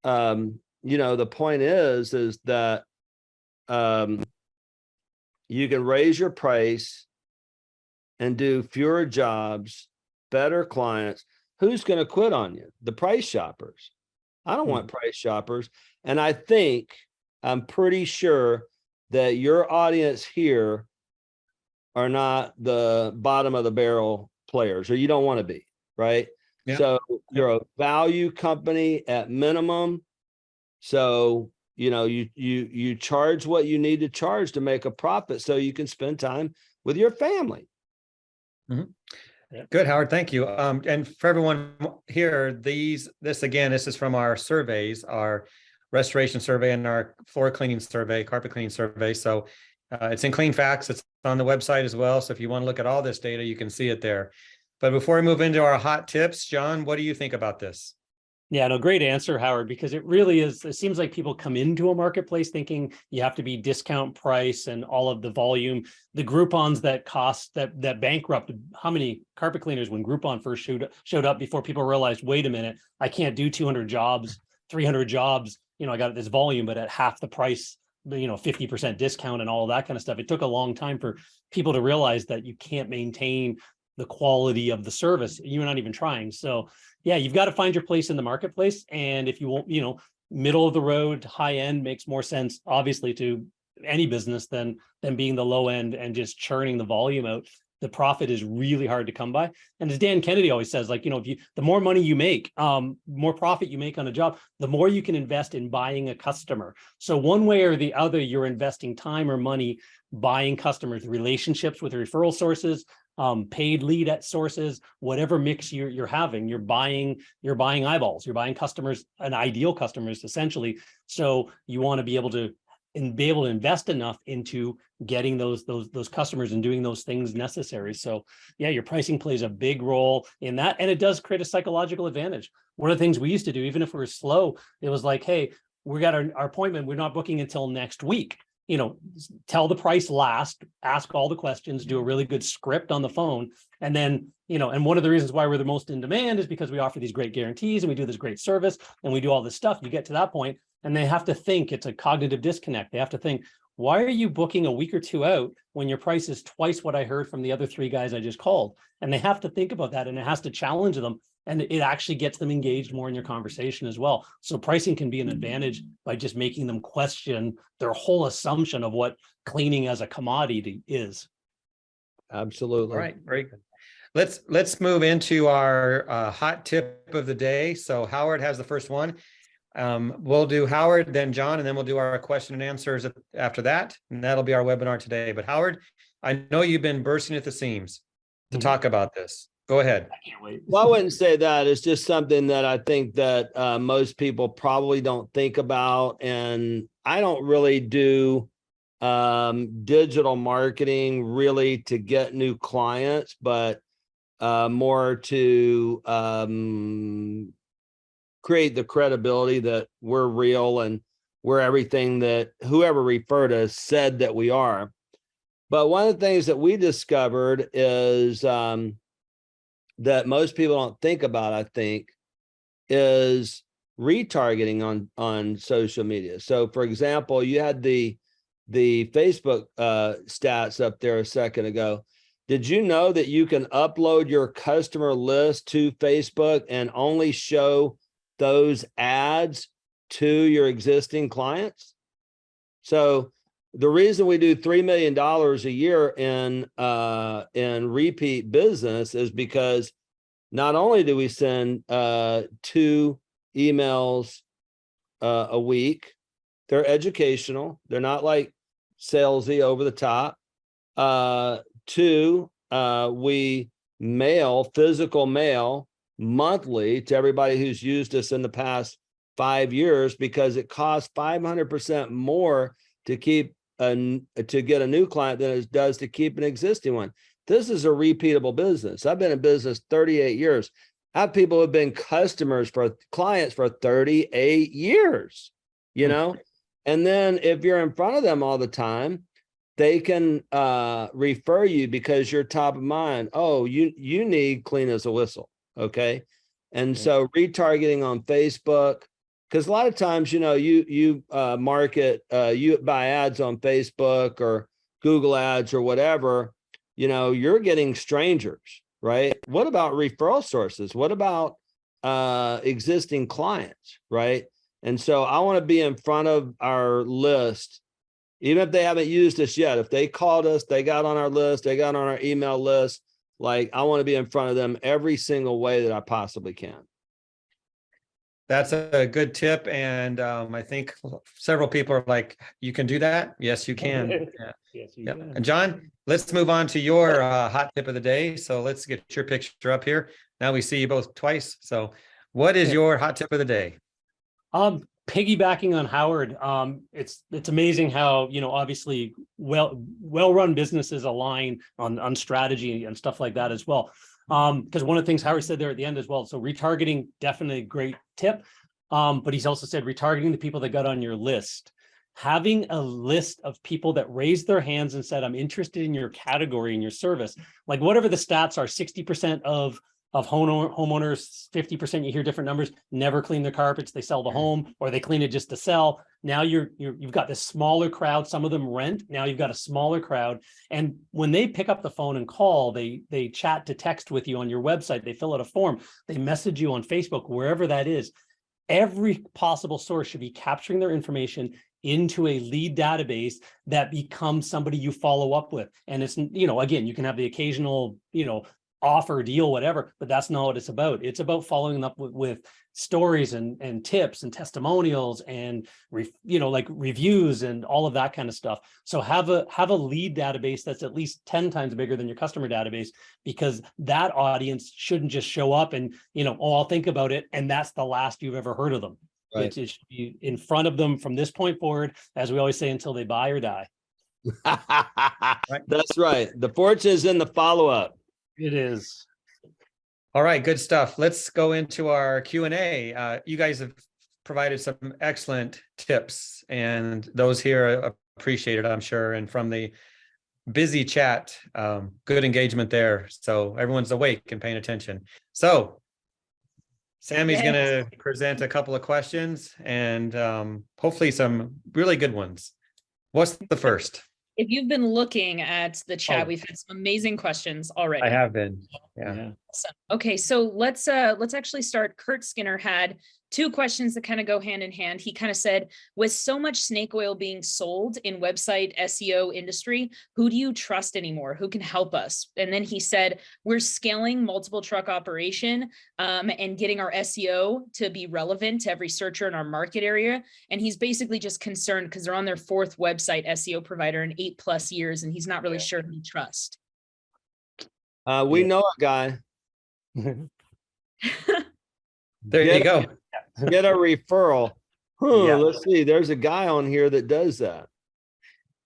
the point is that, you can raise your price and do fewer jobs, better clients. Who's going to quit on you? The price shoppers. I don't want price shoppers. And I'm pretty sure that your audience here are not the bottom of the barrel players, or you don't want to be, right? Yeah. So you're a value company at minimum. So, you charge what you need to charge to make a profit so you can spend time with your family. Mm-hmm. Yeah. Good, Howard. Thank you. And for everyone here, this is from our surveys, our restoration survey and our floor cleaning survey, carpet cleaning survey. So it's in Clean Facts. It's on the website as well. So if you want to look at all this data, you can see it there. But before we move into our hot tips, John, what do you think about this? Yeah, no, great answer, Howard, because it really is. It seems like people come into a marketplace thinking you have to be discount price and all of the volume, the Groupons that cost that bankrupted how many carpet cleaners when Groupon first showed up before people realized, wait a minute, I can't do 200 jobs, 300 jobs. I got this volume, but at half the price, 50% discount and all of that kind of stuff. It took a long time for people to realize that you can't maintain the quality of the service. You're not even trying. So yeah, you've got to find your place in the marketplace. And if you won't, middle of the road, high end makes more sense, obviously, to any business than being the low end and just churning the volume out. The profit is really hard to come by. And as Dan Kennedy always says, the more money you make, more profit you make on a job, the more you can invest in buying a customer. So one way or the other, you're investing time or money buying customers, relationships with referral sources, paid lead at sources, whatever mix you're having, you're buying eyeballs, you're buying customers, and ideal customers essentially. So you want to be able to invest enough into getting those customers and doing those things necessary. So yeah, your pricing plays a big role in that, and it does create a psychological advantage. One of the things we used to do, even if we were slow, it was like, hey, we got our appointment, we're not booking until next week. Tell the price last, ask all the questions, do a really good script on the phone. And then, and one of the reasons why we're the most in demand is because we offer these great guarantees and we do this great service and we do all this stuff. You get to that point and they have to think, it's a cognitive disconnect. They have to think, why are you booking a week or two out when your price is twice what I heard from the other 3 guys I just called? And they have to think about that, and it has to challenge them. And it actually gets them engaged more in your conversation as well. So pricing can be an advantage by just making them question their whole assumption of what cleaning as a commodity is. Absolutely. All right, very good. Let's move into our hot tip of the day. So Howard has the first one. We'll do Howard, then John, and then we'll do our question and answers after that. And that'll be our webinar today. But Howard, I know you've been bursting at the seams to talk about this. Go ahead. I can't wait. Well, I wouldn't say that. It's just something that I think that most people probably don't think about. And I don't really do digital marketing really to get new clients, but more to create the credibility that we're real and we're everything that whoever referred us said that we are. But one of the things that we discovered is that most people don't think about, I think, is retargeting on social media. So for example, you had the Facebook stats up there a second ago. Did you know that you can upload your customer list to Facebook and only show those ads to your existing clients. So the reason we do $3 million a year in repeat business is because not only do we send 2 emails a week, they're educational. They're not like salesy over the top. 2, we mail, physical mail monthly to everybody who's used us in the past 5 years, because it costs 500% more to keep to get a new client than it does to keep an existing one. This is a repeatable business. I've been in business 38 years. I have people who have been clients for 38 years, you know? And then if you're in front of them all the time, they can refer you because you're top of mind. Oh, you need clean as a whistle. Okay. And so retargeting on Facebook, because a lot of times, you know, you market, you buy ads on Facebook or Google ads or whatever, you know, you're getting strangers, right? What about referral sources? What about existing clients, right? And so I want to be in front of our list, even if they haven't used us yet. If they called us, they got on our list, they got on our email list, like I want to be in front of them every single way that I possibly can. That's a good tip. And I think several people are like, you can do that? Yes, you can. Yeah. Yes, you Yep. can. And John, let's move on to your hot tip of the day. So let's get your picture up here. Now we see you both twice. So what is your hot tip of the day? Piggybacking on Howard, it's amazing how, you know, obviously well-run businesses align on strategy and stuff like that as well. Because one of the things Howard said there at the end as well. So retargeting, definitely a great tip. But he's also said retargeting the people that got on your list. Having a list of people that raised their hands and said, I'm interested in your category and your service, like whatever the stats are, 60% of homeowners, 50%, you hear different numbers, never clean their carpets, they sell the home, or they clean it just to sell. Now you've got this smaller crowd. Some of them rent. Now you've got a smaller crowd. And when they pick up the phone and call, they chat to text with you on your website, they fill out a form, they message you on Facebook, wherever that is. Every possible source should be capturing their information into a lead database that becomes somebody you follow up with. And it's, you know, again, you can have the occasional, you know, offer, deal, whatever, but that's not what it's about. It's about following up with stories and tips and testimonials and you know, like reviews and all of that kind of stuff. So have a lead database that's at least 10 times bigger than your customer database, because that audience shouldn't just show up and, you know, oh, I'll think about it, and that's the last you've ever heard of them. Right. It should be in front of them from this point forward, as we always say, until they buy or die. Right. That's right. The fortune is in the follow-up. It is. All right, good stuff. Let's go into our Q&A. You guys have provided some excellent tips, and those here appreciated, I'm sure. And from the busy chat, good engagement there. So everyone's awake and paying attention. So Sammy's going to present a couple of questions and hopefully some really good ones. What's the first? If you've been looking at the chat, we've had some amazing questions already. I have been. Yeah. Awesome. Okay, so let's actually start. Kurt Skinner had 2 questions that kind of go hand in hand. He kind of said, with so much snake oil being sold in website SEO industry, who do you trust anymore? Who can help us? And then he said, we're scaling multiple truck operation and getting our SEO to be relevant to every searcher in our market area. And he's basically just concerned because they're on their 4th website SEO provider in 8+ years, and he's not really sure who to trust. We know a guy. There you go. Get a referral. Let's see. There's a guy on here that does that.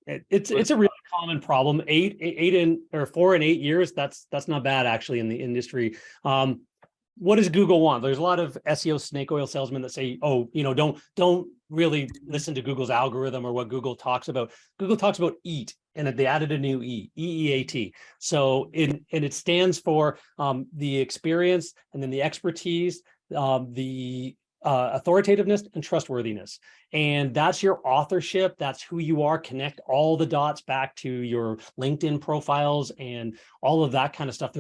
It's a really common problem. 4 and 8 years. That's not bad actually in the industry. What does Google want? There's a lot of SEO snake oil salesmen that say, oh, you know, don't really listen to Google's algorithm or what Google talks about. Google talks about EAT, and they added a new E, EEAT. So it stands for the experience, and then the expertise, the authoritativeness and trustworthiness. And that's your authorship. That's who you are. Connect all the dots back to your LinkedIn profiles and all of that kind of stuff.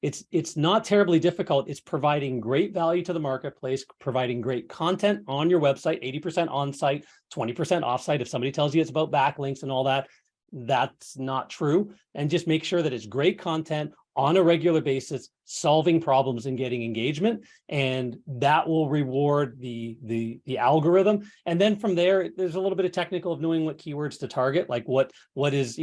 It's not terribly difficult. It's providing great value to the marketplace, providing great content on your website, 80% on-site, 20% off-site. If somebody tells you it's about backlinks and all that, that's not true. And just make sure that it's great content on a regular basis, solving problems and getting engagement, and that will reward the algorithm. And then from there, there's a little bit of technical of knowing what keywords to target, like what is,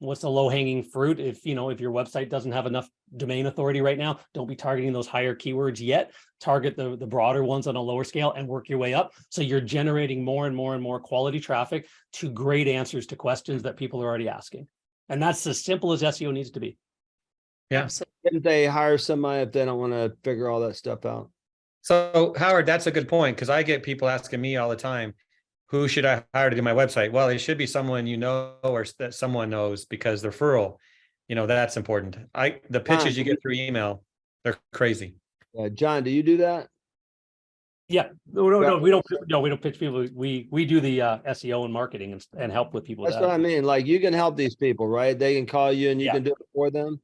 what's the low-hanging fruit. If your website doesn't have enough domain authority right now, don't be targeting those higher keywords yet. Target the broader ones on a lower scale and work your way up. So you're generating more and more and more quality traffic to great answers to questions that people are already asking. And that's as simple as SEO needs to be. Yeah. Absolutely. Didn't they hire somebody if they don't want to figure all that stuff out? So Howard, that's a good point, because I get people asking me all the time, who should I hire to do my website? Well, it should be someone you know or that someone knows, because the referral, that's important. The pitches you get through email, they're crazy. John, do you do that? Yeah, no, we don't pitch people. We do the SEO and marketing and help with people. That's what I mean. Like, you can help these people, right? They can call you and you can do it for them.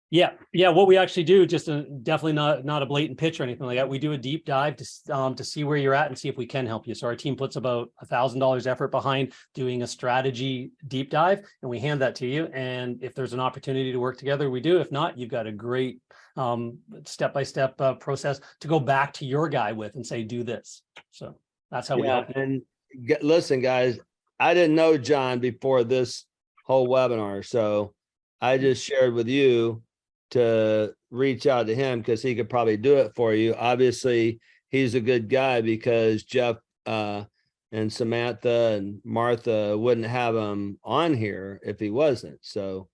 Yeah. What we actually do, just definitely not a blatant pitch or anything like that. We do a deep dive to see where you're at and see if we can help you. So our team puts about $1,000 effort behind doing a strategy deep dive, and we hand that to you. And if there's an opportunity to work together, we do. If not, you've got a great step-by-step process to go back to your guy with and say, do this. So that's how we help you. And listen, guys, I didn't know John before this whole webinar, so I just shared with you to reach out to him because he could probably do it for you. Obviously, he's a good guy because Jeff and Samantha and Martha wouldn't have him on here if he wasn't. So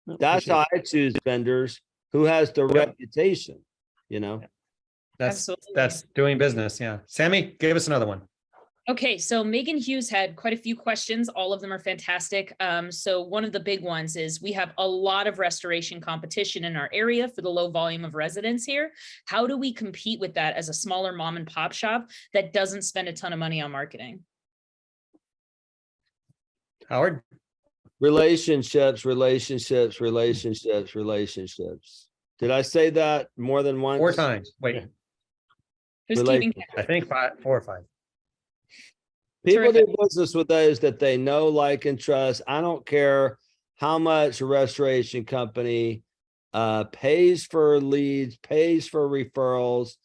that's how I choose vendors who has the reputation, That's Absolutely. doing business. Yeah. Sammy, give us another one. Okay, so Megan Hughes had quite a few questions. All of them are fantastic. So one of the big ones is we have a lot of restoration competition in our area for the low volume of residents here. How do we compete with that as a smaller mom and pop shop that doesn't spend a ton of money on marketing? Howard? Relationships. Did I say that more than once? 4 times. Wait, Who's keeping I think 4 or 5. People Terrific. do business with those that they know, like, and trust. I don't care how much a restoration company pays for leads, pays for referrals.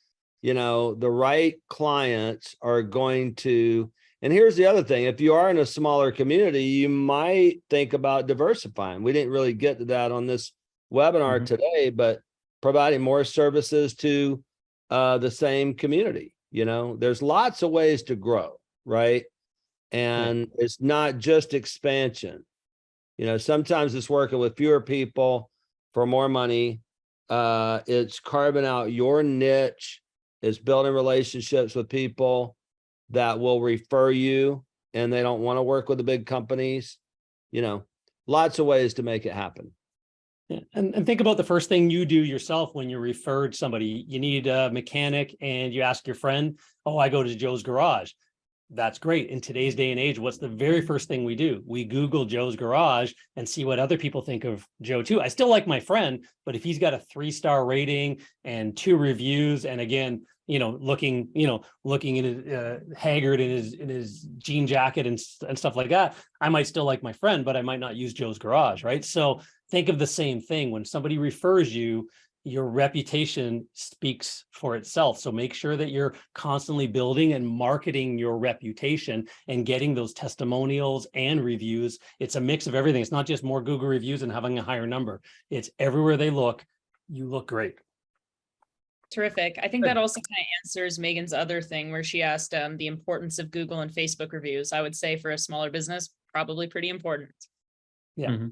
The right clients are going to. And here's the other thing. If you are in a smaller community, you might think about diversifying. We didn't really get to that on this webinar today, but providing more services to the same community. There's lots of ways to grow. Right. And it's not just expansion. Sometimes it's working with fewer people for more money. It's carving out your niche. It's building relationships with people that will refer you and they don't want to work with the big companies. Lots of ways to make it happen. Yeah. And think about the first thing you do yourself when you're referred somebody. You need a mechanic and you ask your friend, oh, I go to Joe's Garage. That's great. In today's day and age, what's the very first thing we do? We Google Joe's Garage and see what other people think of Joe too. I still like my friend, but if he's got a 3-star rating and 2 reviews, and again, looking in his haggard in his jean jacket and stuff like that, I might still like my friend, but I might not use Joe's Garage, right? So think of the same thing. When somebody refers you, your reputation speaks for itself. So make sure that you're constantly building and marketing your reputation and getting those testimonials and reviews. It's a mix of everything. It's not just more Google reviews and having a higher number. It's everywhere they look, you look great. Terrific. I think that also kind of answers Megan's other thing where she asked the importance of Google and Facebook reviews. I would say for a smaller business, probably pretty important. Yeah.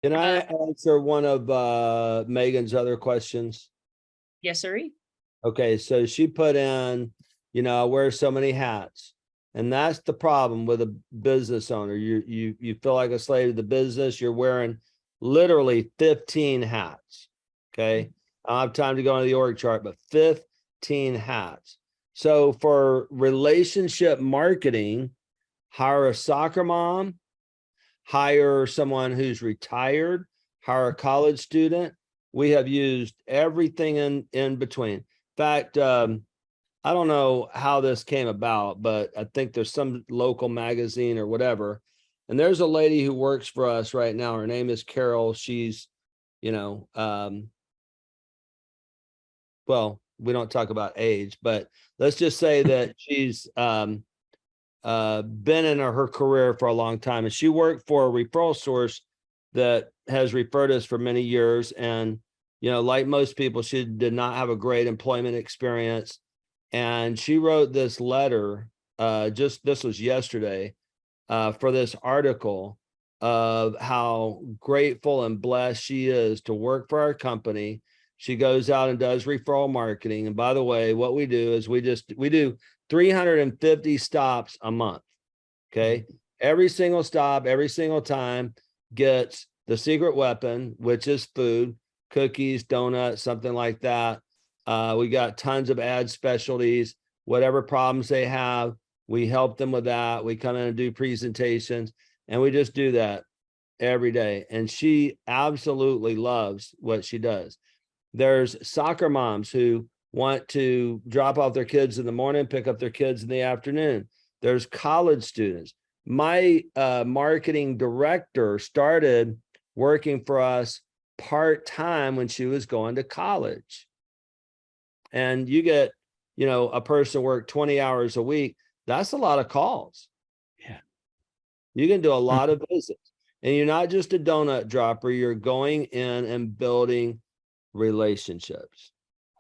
Can I answer one of Megan's other questions? Yes, sir. Okay, so she put in, I wear so many hats. And that's the problem with a business owner. You feel like a slave to the business. You're wearing literally 15 hats. Okay. I don't have time to go into the org chart, but 15 hats. So for relationship marketing, hire a soccer mom, hire someone who's retired, hire a college student. We have used everything in between. In fact, I don't know how this came about, but I think there's some local magazine or whatever. And there's a lady who works for us right now. Her name is Carol. She's, well, we don't talk about age, but let's just say that she's been in her career for a long time. And she worked for a referral source that has referred us for many years. And, like most people, she did not have a great employment experience. And she wrote this letter, this was yesterday, for this article of how grateful and blessed she is to work for our company. She goes out and does referral marketing. And by the way, what we do is we do 350 stops a month. Okay. Every single stop, every single time gets the secret weapon, which is food, cookies, donuts, something like that. We got tons of ad specialties, whatever problems they have, we help them with that. We come in and do presentations, and we just do that every day. And she absolutely loves what she does. There's soccer moms who want to drop off their kids in the morning, pick up their kids in the afternoon. There's college students. My marketing director started working for us part-time when she was going to college. And you get, a person work 20 hours a week. That's a lot of calls. Yeah. You can do a lot of visits. And you're not just a donut dropper. You're going in and building relationships.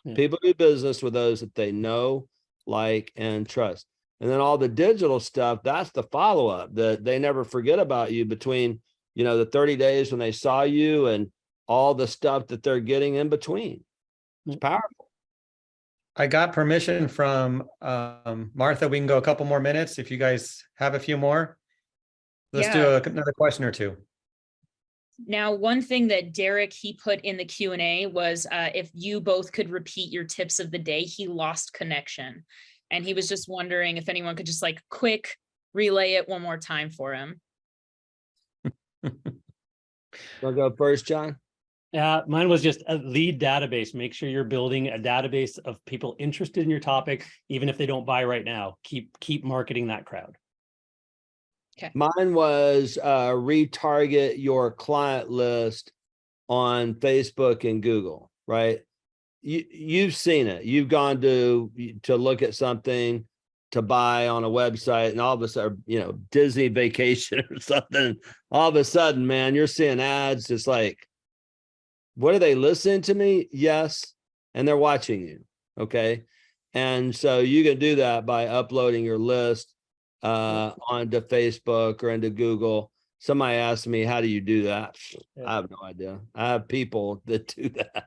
Yeah. People do business with those that they know, like, and trust. And then all the digital stuff, that's the follow-up that they never forget about you between, the 30 days when they saw you and all the stuff that they're getting in between. It's powerful. I got permission from Martha. We can go a couple more minutes if you guys have a few more. Let's do another question or two. Now, one thing that Derek, he put in the Q&A was if you both could repeat your tips of the day. He lost connection. And he was just wondering if anyone could just quick relay it one more time for him. Wanna go first, John? Yeah, mine was just a lead database. Make sure you're building a database of people interested in your topic, even if they don't buy right now. Keep marketing that crowd. Okay. Mine was retarget your client list on Facebook and Google, right? You've seen it. You've gone to look at something to buy on a website, and all of a sudden, Disney vacation or something. All of a sudden, man, you're seeing ads. It's like, what are they listening to me? Yes. And they're watching you. Okay. And so you can do that by uploading your list onto Facebook or into Google. Somebody asked me, how do you do that? Yeah. I have no idea. I have people that do that.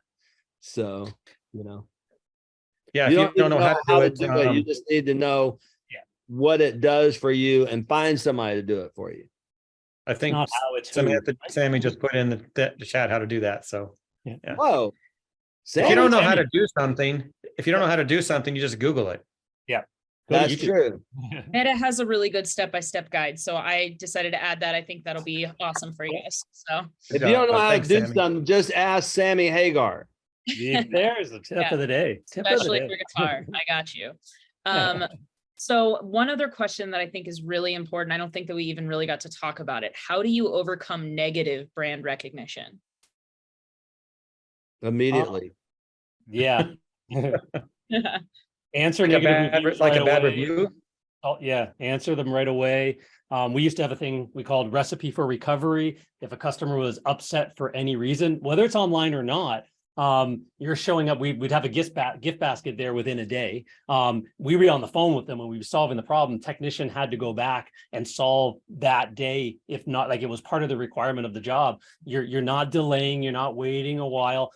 So, Yeah, if you don't know how to do it, you just need to know what it does for you and find somebody to do it for you. I think Not how it's who. Sammy just put in the chat how to do that. So Yeah. Whoa. if you don't know how to do something, you just Google it. Yeah. That's true. Meta has a really good step-by-step guide. So I decided to add that. I think that'll be awesome for you guys. So If you don't know how to do something, just ask Sammy Hagar. There's the tip of the day. Especially for guitar. I got you. So one other question that I think is really important. I don't think that we even really got to talk about it. How do you overcome negative brand recognition? Immediately. Yeah. Answer Like negative reviews a bad away. review. Oh, yeah. Answer them right away. We used to have a thing we called recipe for recovery. If a customer was upset for any reason, whether it's online or not, you're showing up, we'd have a gift basket there within a day. We were on the phone with them when we were solving the problem. Technician had to go back and solve that day. If not, it was part of the requirement of the job. You're not delaying, you're not waiting a while.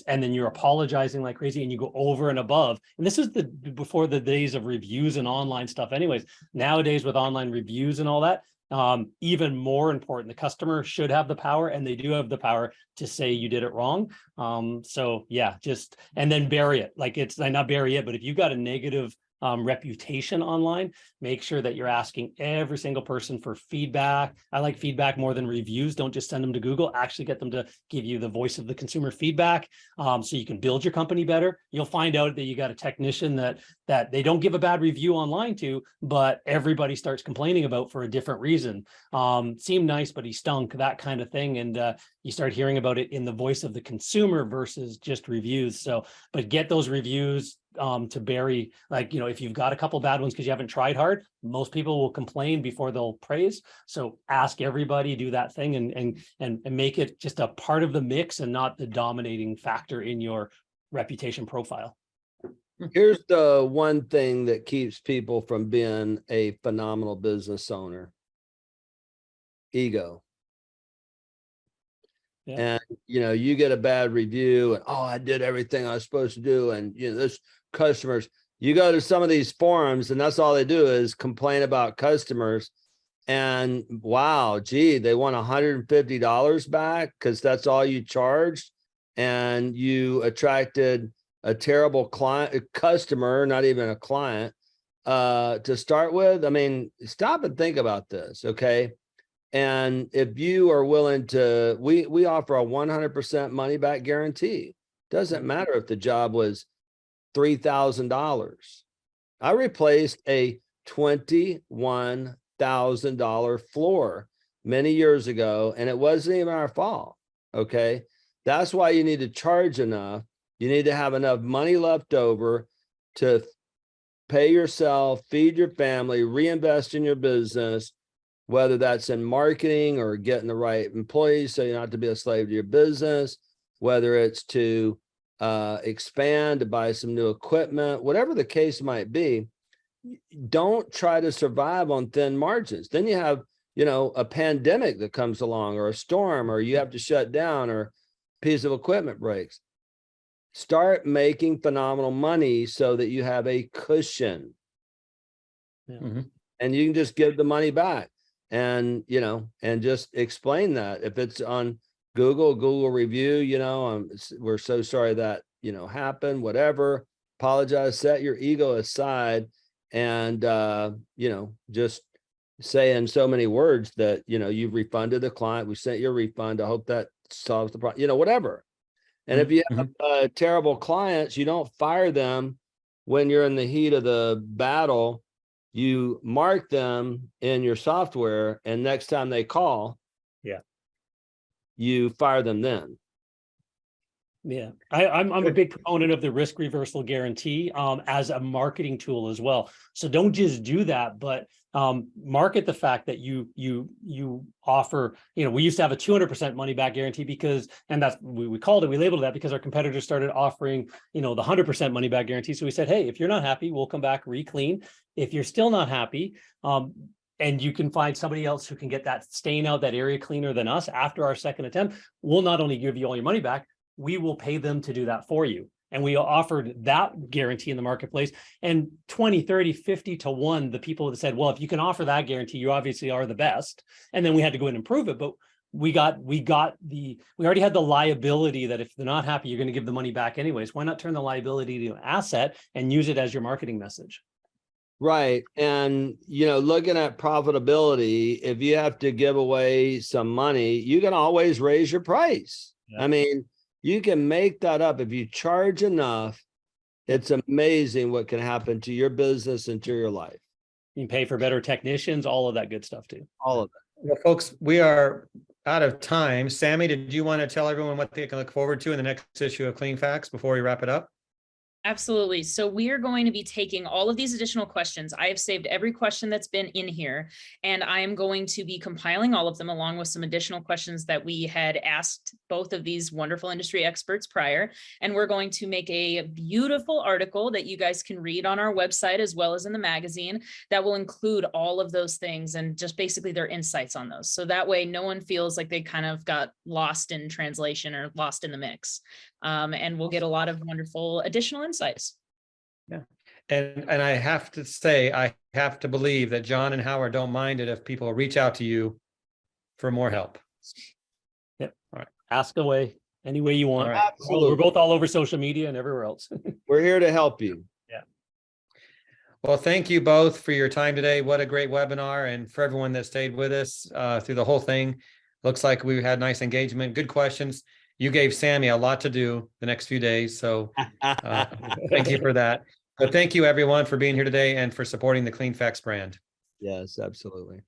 And then you're apologizing like crazy and you go over and above. And this is before the days of reviews and online stuff. Anyways, nowadays with online reviews and all that, even more important, the customer should have the power, and they do have the power to say you did it wrong. So yeah, and then bury it. It's not bury it, but if you got a negative reputation online, make sure that you're asking every single person for feedback. I like feedback more than reviews. Don't just send them to Google, actually get them to give you the voice of the consumer feedback, so you can build your company better. You'll find out that you got a technician that they don't give a bad review online to, but everybody starts complaining about for a different reason. Seemed nice, but he stunk, that kind of thing. And you start hearing about it in the voice of the consumer versus just reviews. So, but get those reviews to bury, like, if you've got a couple bad ones because you haven't tried hard, most people will complain before they'll praise. So ask everybody, do that thing, and make it just a part of the mix and not the dominating factor in your reputation profile. Here's the one thing that keeps people from being a phenomenal business owner: ego. Yeah. And you get a bad review and, oh, I did everything I was supposed to do, and this customers, you go to some of these forums and that's all they do is complain about customers, and wow, gee, they want $150 back because that's all you charged, and you attracted a terrible customer, not even a client, to start with. I mean, stop and think about this, okay? And if you are willing to, we offer a 100% money back guarantee. Doesn't matter if the job was $3,000. I replaced a $21,000 floor many years ago, and it wasn't even our fault. Okay. That's why you need to charge enough. You need to have enough money left over to pay yourself, feed your family, reinvest in your business, whether that's in marketing or getting the right employees so you don't have to be a slave to your business, whether it's to expand, to buy some new equipment, whatever the case might be. Don't try to survive on thin margins. Then you have, a pandemic that comes along, or a storm, or you have to shut down, or a piece of equipment breaks. Start making phenomenal money so that you have a cushion. Yeah. And you can just give the money back. And, and just explain that. If it's on Google review, we're so sorry that, happened, whatever, apologize, set your ego aside, and, just say in so many words that, you've refunded the client. We sent you a refund. I hope that solves the problem, whatever. And if you have terrible clients, you don't fire them when you're in the heat of the battle. You mark them in your software, and next time they call, you fire them then. Yeah, I'm a big proponent of the risk reversal guarantee as a marketing tool as well. So don't just do that, but market the fact that you offer. We used to have a 200% money back guarantee because, and that's we labeled that because our competitors started offering the 100% money back guarantee. So we said, hey, if you're not happy, we'll come back, re-clean. If you're still not happy, and you can find somebody else who can get that stain out, that area cleaner than us after our second attempt, we'll not only give you all your money back, we will pay them to do that for you. And we offered that guarantee in the marketplace, and 20, 30, 50 to 1, the people that said, well, if you can offer that guarantee, you obviously are the best. And then we had to go in and prove it. But we already had the liability that if they're not happy, you're going to give the money back anyways. Why not turn the liability to an asset and use it as your marketing message? Right. And, looking at profitability, if you have to give away some money, you can always raise your price. Yeah. I mean, you can make that up. If you charge enough, it's amazing what can happen to your business and to your life. You can pay for better technicians, all of that good stuff too. All of it. Well, folks, we are out of time. Sammy, did you want to tell everyone what they can look forward to in the next issue of Clean Facts before we wrap it up? Absolutely. So we are going to be taking all of these additional questions. I have saved every question that's been in here, and I am going to be compiling all of them along with some additional questions that we had asked both of these wonderful industry experts prior. And we're going to make a beautiful article that you guys can read on our website as well as in the magazine that will include all of those things and just basically their insights on those. So that way no one feels like they kind of got lost in translation or lost in the mix. And we'll get a lot of wonderful additional insights. Yeah. And I have to say, I have to believe that John and Howard don't mind it if people reach out to you for more help. Yep. All right. Ask away any way you want. Right. Absolutely. We're both all over social media and everywhere else. We're here to help you. Yeah. Well, thank you both for your time today. What a great webinar, and for everyone that stayed with us through the whole thing. Looks like we had nice engagement, good questions. You gave Sammy a lot to do the next few days, so thank you for that. But thank you everyone for being here today and for supporting the CleanFacts brand. Yes, absolutely.